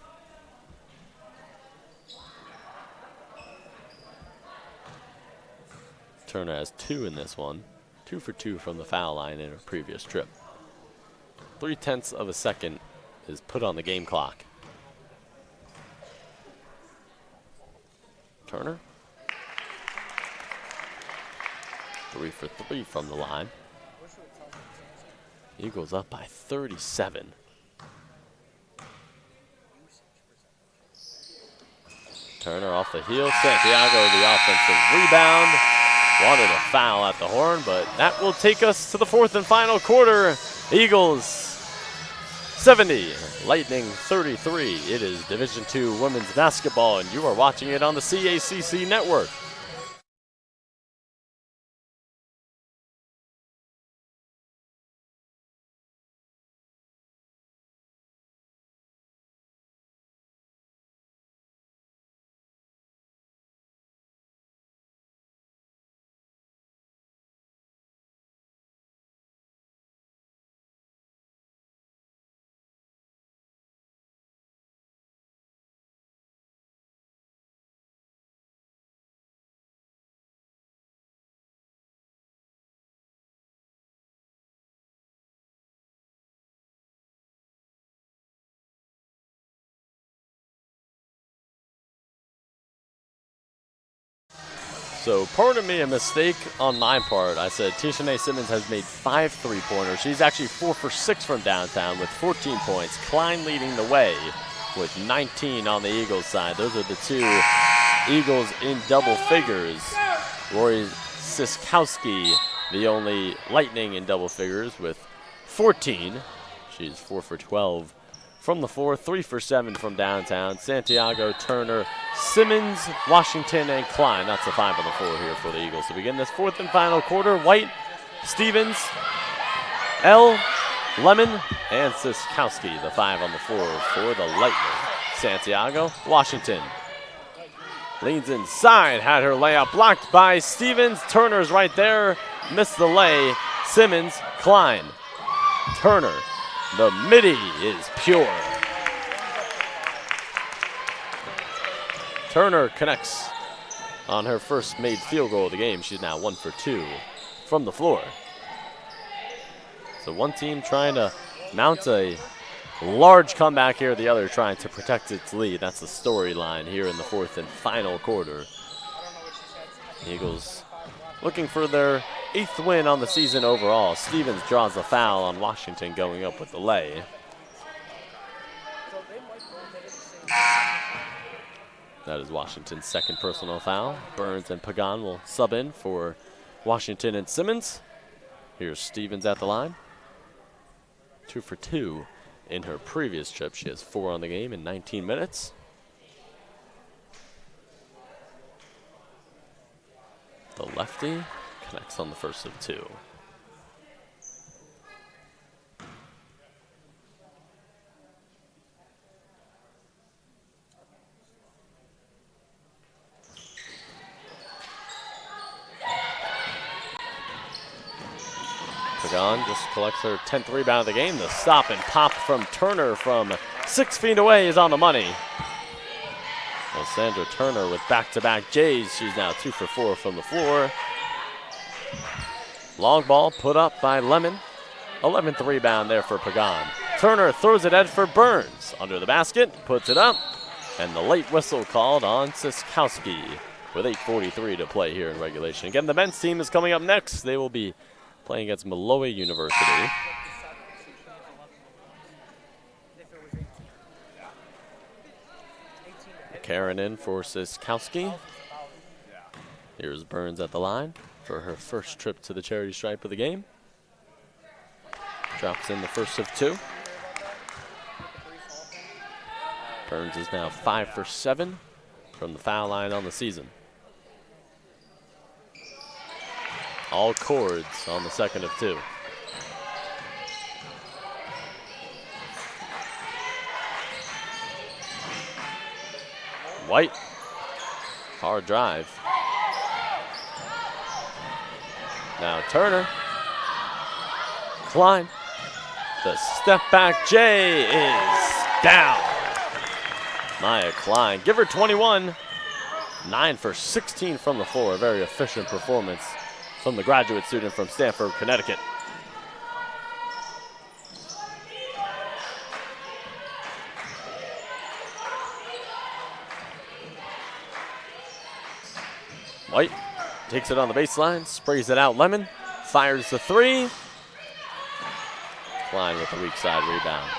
Turner has 2 in this one. 2 for 2 from the foul line in her previous trip. 0.3 of a second is put on the game clock. Turner. 3 for 3 from the line. Eagles up by 37. Turner off the heel. Santiago the offensive rebound. Wanted a foul at the horn, but that will take us to the fourth and final quarter. Eagles 70, Lightning 33. It is Division II women's basketball, and you are watching it on the CACC network. So pardon me, a mistake on my part. I said Ty-Shanae Simmons has made 5 three-pointers. She's actually 4 for 6 from downtown with 14 points. Klein leading the way with 19 on the Eagles side. Those are the 2 Eagles in double figures. Rory Siskowski, the only Lightning in double figures with 14. She's 4 for 12 from the floor, 3 for 7 from downtown. Santiago, Turner, Simmons, Washington, and Klein. That's the 5 on the floor here for the Eagles to begin this fourth and final quarter. White, Stevens, L, Lemon, and Siskowski, the 5 on the floor for the Lightning. Santiago, Washington. Leans inside, had her layup blocked by Stevens. Turner's right there, missed the lay. Simmons, Klein, Turner. The midi is pure. Turner connects on her first made field goal of the game. She's now 1 for 2 from the floor. So one team trying to mount a large comeback here, the other trying to protect its lead. That's the storyline here in the fourth and final quarter. The Eagles looking for their 8th win on the season overall. Stevens draws the foul on Washington, going up with the lay. That is Washington's second personal foul. Burns and Pagan will sub in for Washington and Simmons. Here's Stevens at the line. 2 for 2 in her previous trip. She has 4 on the game in 19 minutes. The lefty connects on the first of 2. Pagan just collects her 10th rebound of the game. The stop and pop from Turner from 6 feet away is on the money. Well, Sandra Turner with back-to-back J's. She's now 2 for 4 from the floor. Long ball put up by Lemon. 11th rebound there for Pagan. Turner throws it in for Burns. Under the basket, puts it up. And the late whistle called on Siskowski with 8:43 to play here in regulation. Again, the men's team is coming up next. They will be playing against Malloy University. Karen in for Siskowski. Here's Burns at the line for her first trip to the charity stripe of the game. Drops in the first of 2. Burns is now 5 for 7 from the foul line on the season. All cords on the second of 2. White, hard drive. Now Turner. Klein. The step back J is down. Maya Klein, give her 21. 9 for 16 from the floor. A very efficient performance from the graduate student from Stamford, Connecticut. White takes it on the baseline, sprays it out. Lemon fires the 3. Klein with the weak side rebound.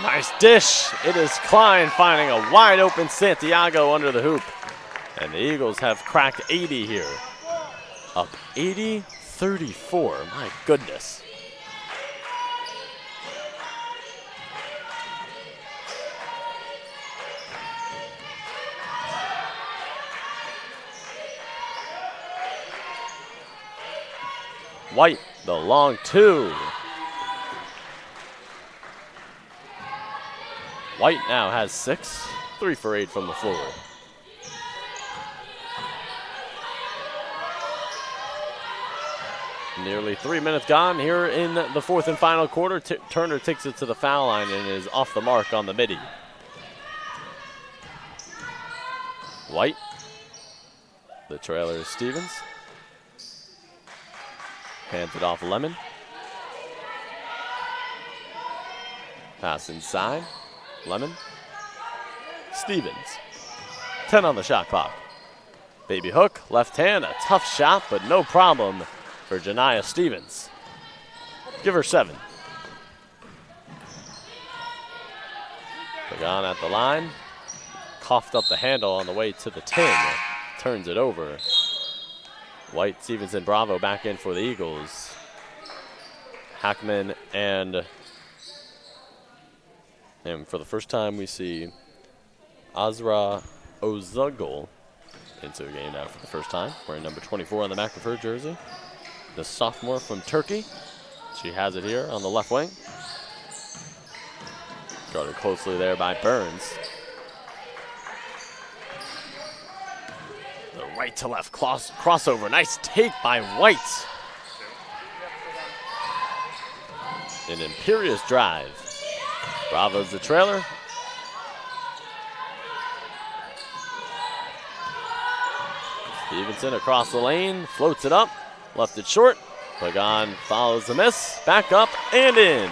Nice dish. It is Klein finding a wide open Santiago under the hoop. And the Eagles have cracked 80 here. Up 80-34. My goodness. White, the long 2. White now has 6, 3 for 8 from the floor. Nearly 3 minutes gone here in the fourth and final quarter. Turner takes it to the foul line and is off the mark on the midi. White, the trailer is Stevens. Hands it off Lemon. Pass inside. Lemon. Stevens. 10 on the shot clock. Baby hook, left hand, a tough shot, but no problem for Janiyah Stevens. Give her 7. Pagan at the line. Coughed up the handle on the way to the tin. Turns it over. White, Stevens, and Bravo back in for the Eagles. Hackman and for the first time we see Azra Ozugel into the game now for the first time, wearing number 24 on the back of her jersey. The sophomore from Turkey. She has it here on the left wing. Guarded closely there by Burns. The right to left crossover. Nice take by White. An imperious drive. Bravo's the trailer. Stevenson across the lane, floats it up, left it short. Pagan follows the miss, back up and in.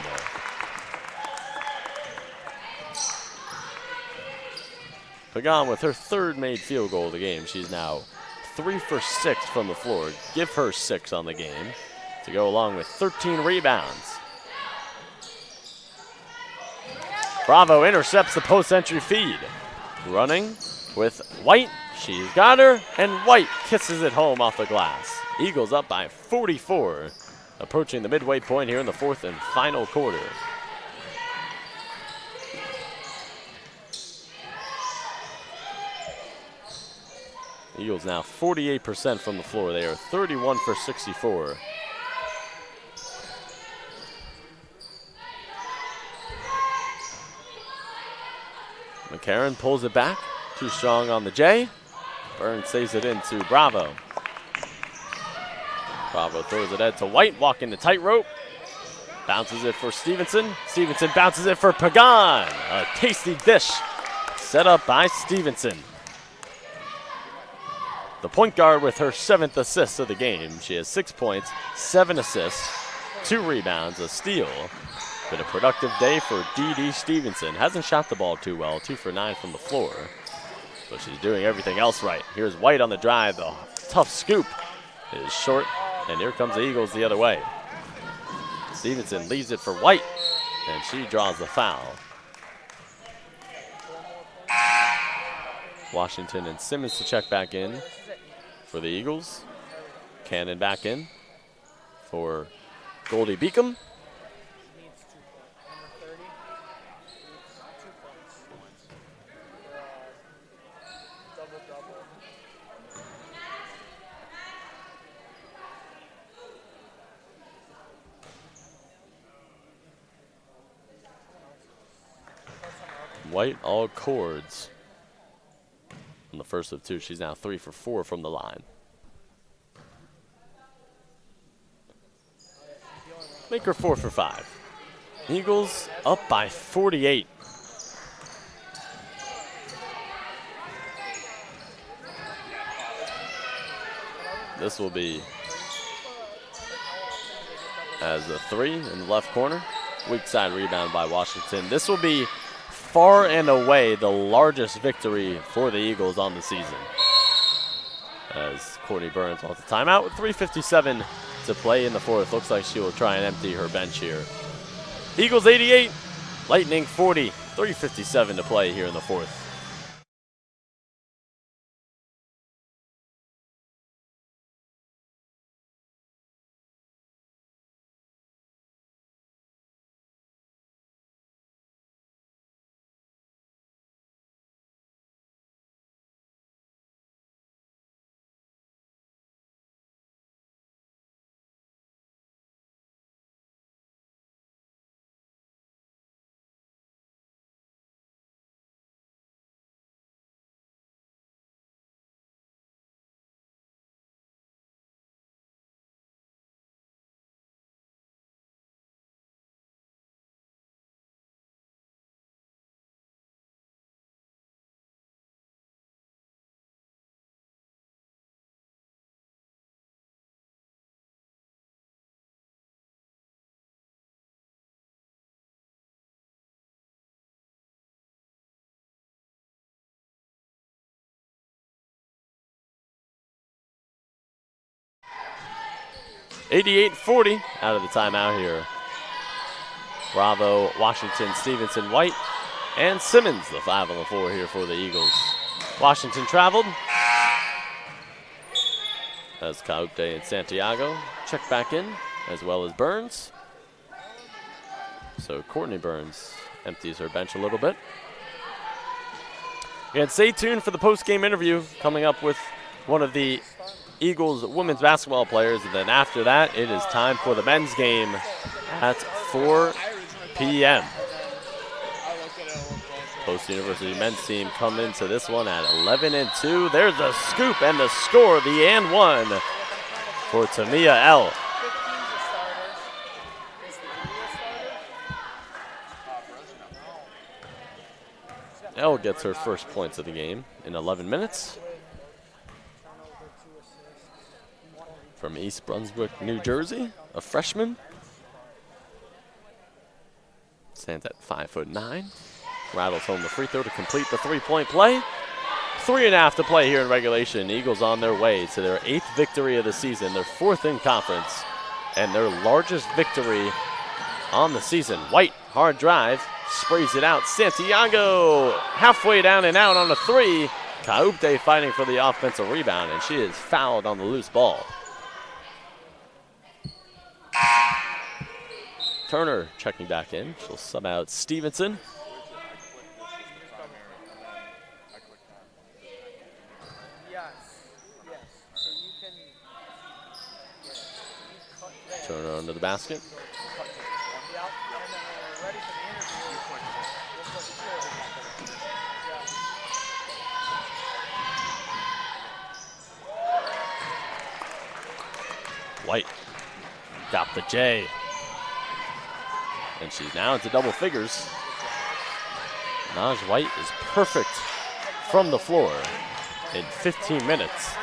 Pagan with her third made field goal of the game. She's now 3 for 6 from the floor. Give her 6 on the game to go along with 13 rebounds. Bravo intercepts the post-entry feed. Running with White. She's got her, and White kisses it home off the glass. Eagles up by 44, approaching the midway point here in the fourth and final quarter. Eagles now 48% from the floor. They are 31 for 64. McCarron pulls it back. Too strong on the J. Burns saves it into Bravo. Bravo throws it out to White, walking the tightrope. Bounces it for Stevenson. Stevenson bounces it for Pagan. A tasty dish set up by Stevenson. The point guard with her 7th assist of the game. She has 6 points, 7 assists, 2 rebounds, a steal. Been a productive day for D.D. Stevenson. Hasn't shot the ball too well, 2 for 9 from the floor. But she's doing everything else right. Here's White on the drive. The tough scoop is short, and here comes the Eagles the other way. Stevenson leaves it for White, and she draws the foul. Washington and Simmons to check back in for the Eagles. Cannon back in for Goldey-Beacom. White all chords on the first of 2. She's now 3 for 4 from the line. Make her 4 for 5. Eagles up by 48. This will be as a 3 in the left corner. Weak side rebound by Washington. This will be far and away the largest victory for the Eagles on the season. As Courtney Burns wants a timeout with 3:57 to play in the fourth. Looks like she will try and empty her bench here. Eagles 88, Lightning 40, 3:57 to play here in the fourth. .40 out of the timeout here. Bravo, Washington, Stevenson, White, and Simmons, the 5 on the floor here for the Eagles. Washington traveled as Caute and Santiago check back in, as well as Burns. So Courtney Burns empties her bench a little bit. And stay tuned for the post-game interview coming up with one of the Eagles women's basketball players, and then after that it is time for the men's game at 4 p.m. Post University men's team come into this one at 11-2. There's a scoop and the score, the and one for Tamia L. Elle gets her first points of the game in 11 minutes. From East Brunswick, New Jersey, a freshman. Stands at 5'9". Rattles home the free throw to complete the three-point play. 3.5 to play here in regulation. Eagles on their way to their 8th victory of the season, their 4th in conference, and their largest victory on the season. White, hard drive, sprays it out. Santiago halfway down and out on a three. Kaupte fighting for the offensive rebound, and she is fouled on the loose ball. Turner checking back in. She'll sub out Stevenson. Turner under the basket. White got the J. And she's now into double figures. Naj White is perfect from the floor in 15 minutes.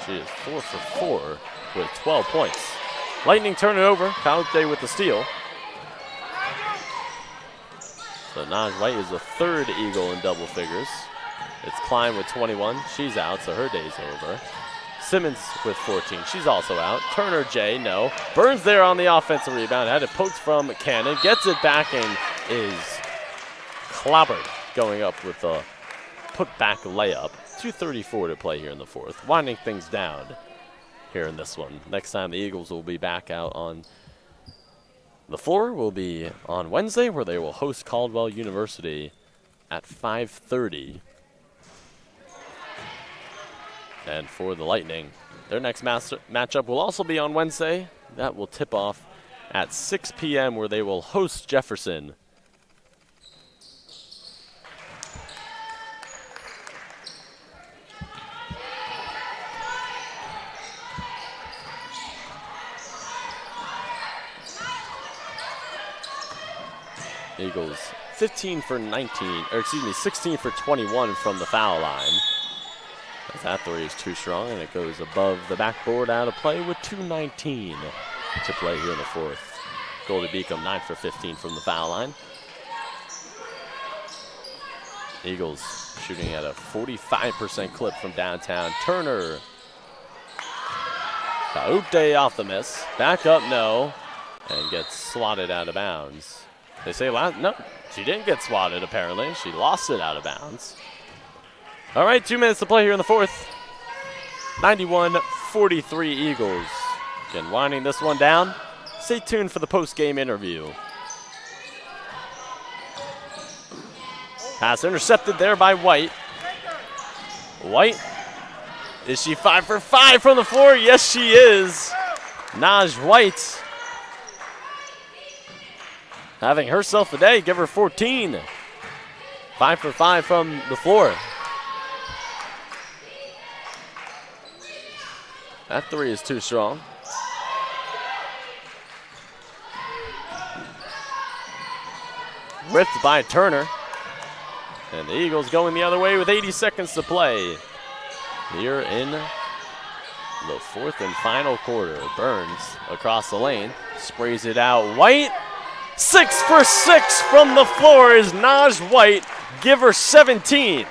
She is 4 for 4 with 12 points. Lightning turn it over. Kaupte with the steal. So Naj White is the 3rd Eagle in double figures. It's Klein with 21. She's out, so her day's over. Simmons with 14. She's also out. Turner J, no. Burns there on the offensive rebound. Had it poked from Cannon. Gets it back and is clobbered going up with a put-back layup. 2:34 to play here in the 4th. Winding things down here in this one. Next time the Eagles will be back out on the floor will be on Wednesday, where they will host Caldwell University at 5:30. And for the Lightning, their next matchup will also be on Wednesday. That will tip off at 6 p.m. where they will host Jefferson. Eagles 16 for 21 from the foul line. That three is too strong, and it goes above the backboard out of play with 2:19 to play here in the 4th. Goldey-Beacom 9 for 15 from the foul line. Eagles shooting at a 45% clip from downtown. Turner. Kaupte off the miss. Back up, no. And gets swatted out of bounds. They say, no, she didn't get swatted apparently. She lost it out of bounds. All right, 2 minutes to play here in the 4th. 91-43 Eagles. Again, winding this one down. Stay tuned for the post-game interview. Pass intercepted there by White. White, is she 5 for 5 from the floor? Yes, she is. Naj White having herself a day. Give her 14. 5 for 5 from the floor. That three is too strong. Ripped by Turner. And the Eagles going the other way with 80 seconds to play here in the 4th and final quarter. Burns across the lane, sprays it out. White, 6 for 6 from the floor is Naj White. Give her 17.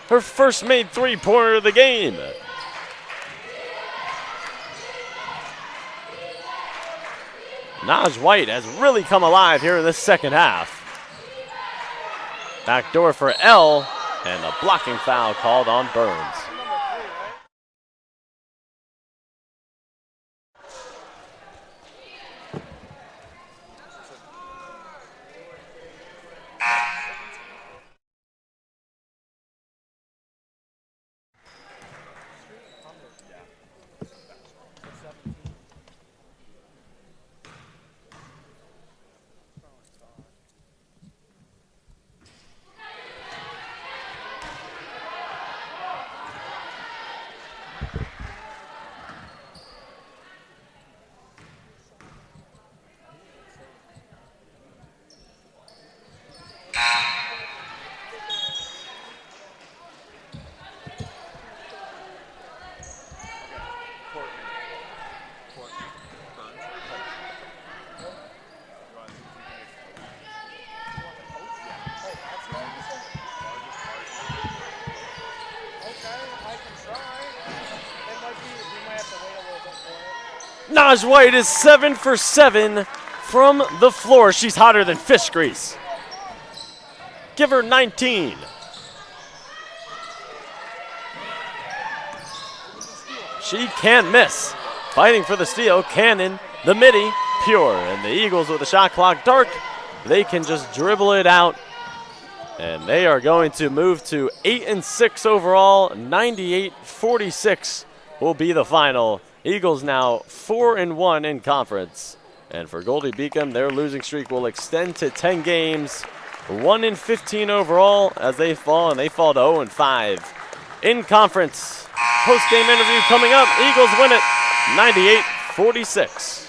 Her first made three-pointer of the game. Naj White has really come alive here in this second half. Backdoor for L, and a blocking foul called on Burns. Naj White is 7 for 7 from the floor. She's hotter than fish grease. Give her 19. She can't miss. Fighting for the steal, Cannon, the midi, pure. And the Eagles with the shot clock dark, they can just dribble it out. And they are going to move to 8-6 overall. 98-46 will be the final. Eagles now 4-1 in conference. And for Goldey-Beacom, their losing streak will extend to 10 games. 1-15 overall as they fall, and they fall to 0-5 in conference. Post-game interview coming up. Eagles win it 98-46.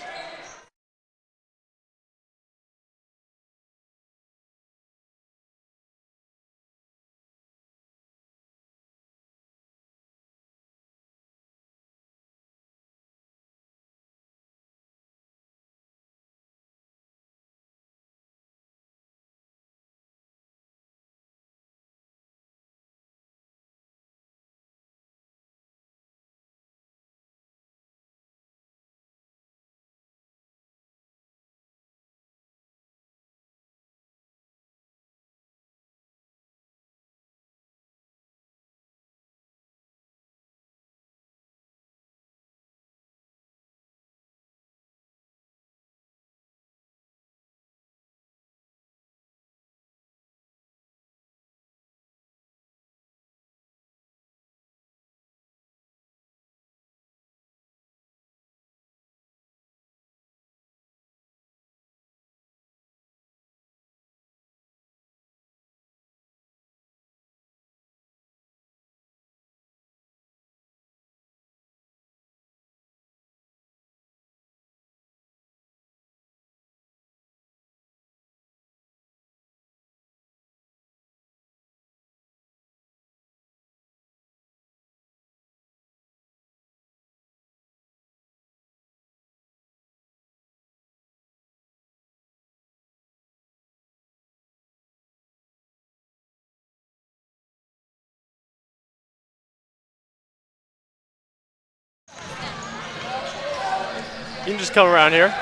You can just come around here.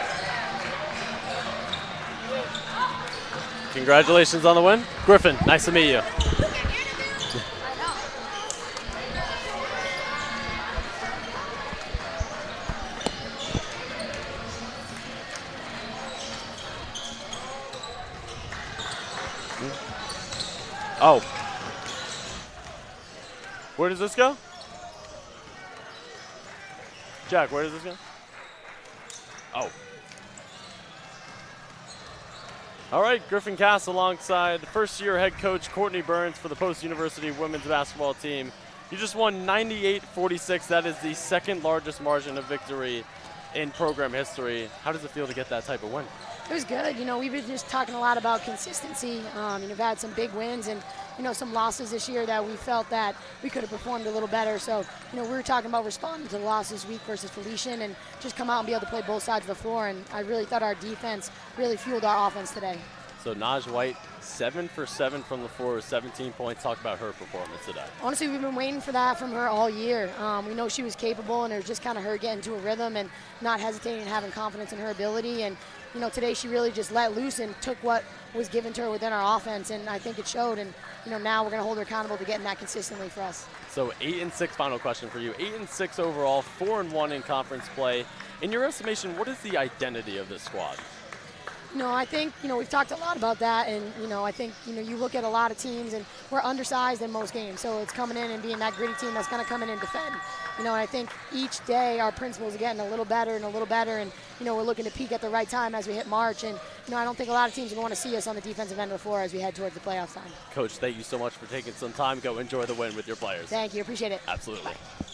Congratulations on the win. Griffin, nice to meet you. Oh. Where does this go? Jack, where does this go? Oh. All right, Griffin Cass alongside first-year head coach Courtney Burns for the Post University women's basketball team. You just won 98-46. That is the second largest margin of victory in program history. How does it feel to get that type of win? It was good. You know, we've been just talking a lot about consistency. We've had some big wins and, some losses this year that we felt that we could have performed a little better. So, we were talking about responding to the loss this week versus Felician and just come out and be able to play both sides of the floor. And I really thought our defense really fueled our offense today. So Naj White, 7 for 7 from the floor, 17 points. Talk about her performance today. Honestly, we've been waiting for that from her all year. We know she was capable, and it was just kind of her getting to a rhythm and not hesitating and having confidence in her ability. And, today she really just let loose and took what was given to her within our offense, and I think it showed. And, now we're going to hold her accountable to getting that consistently for us. So 8-6, final question for you. 8-6 overall, 4-1 in conference play. In your estimation, what is the identity of this squad? I think, we've talked a lot about that, and, I think, you look at a lot of teams, and we're undersized in most games, so it's coming in and being that gritty team that's going to come in and defend. And I think each day our principles are getting a little better, and, we're looking to peak at the right time as we hit March, and, I don't think a lot of teams are going to see us on the defensive end of the floor as we head towards the playoff time. Coach, thank you so much for taking some time. Go enjoy the win with your players. Thank you. Appreciate it. Absolutely. Bye.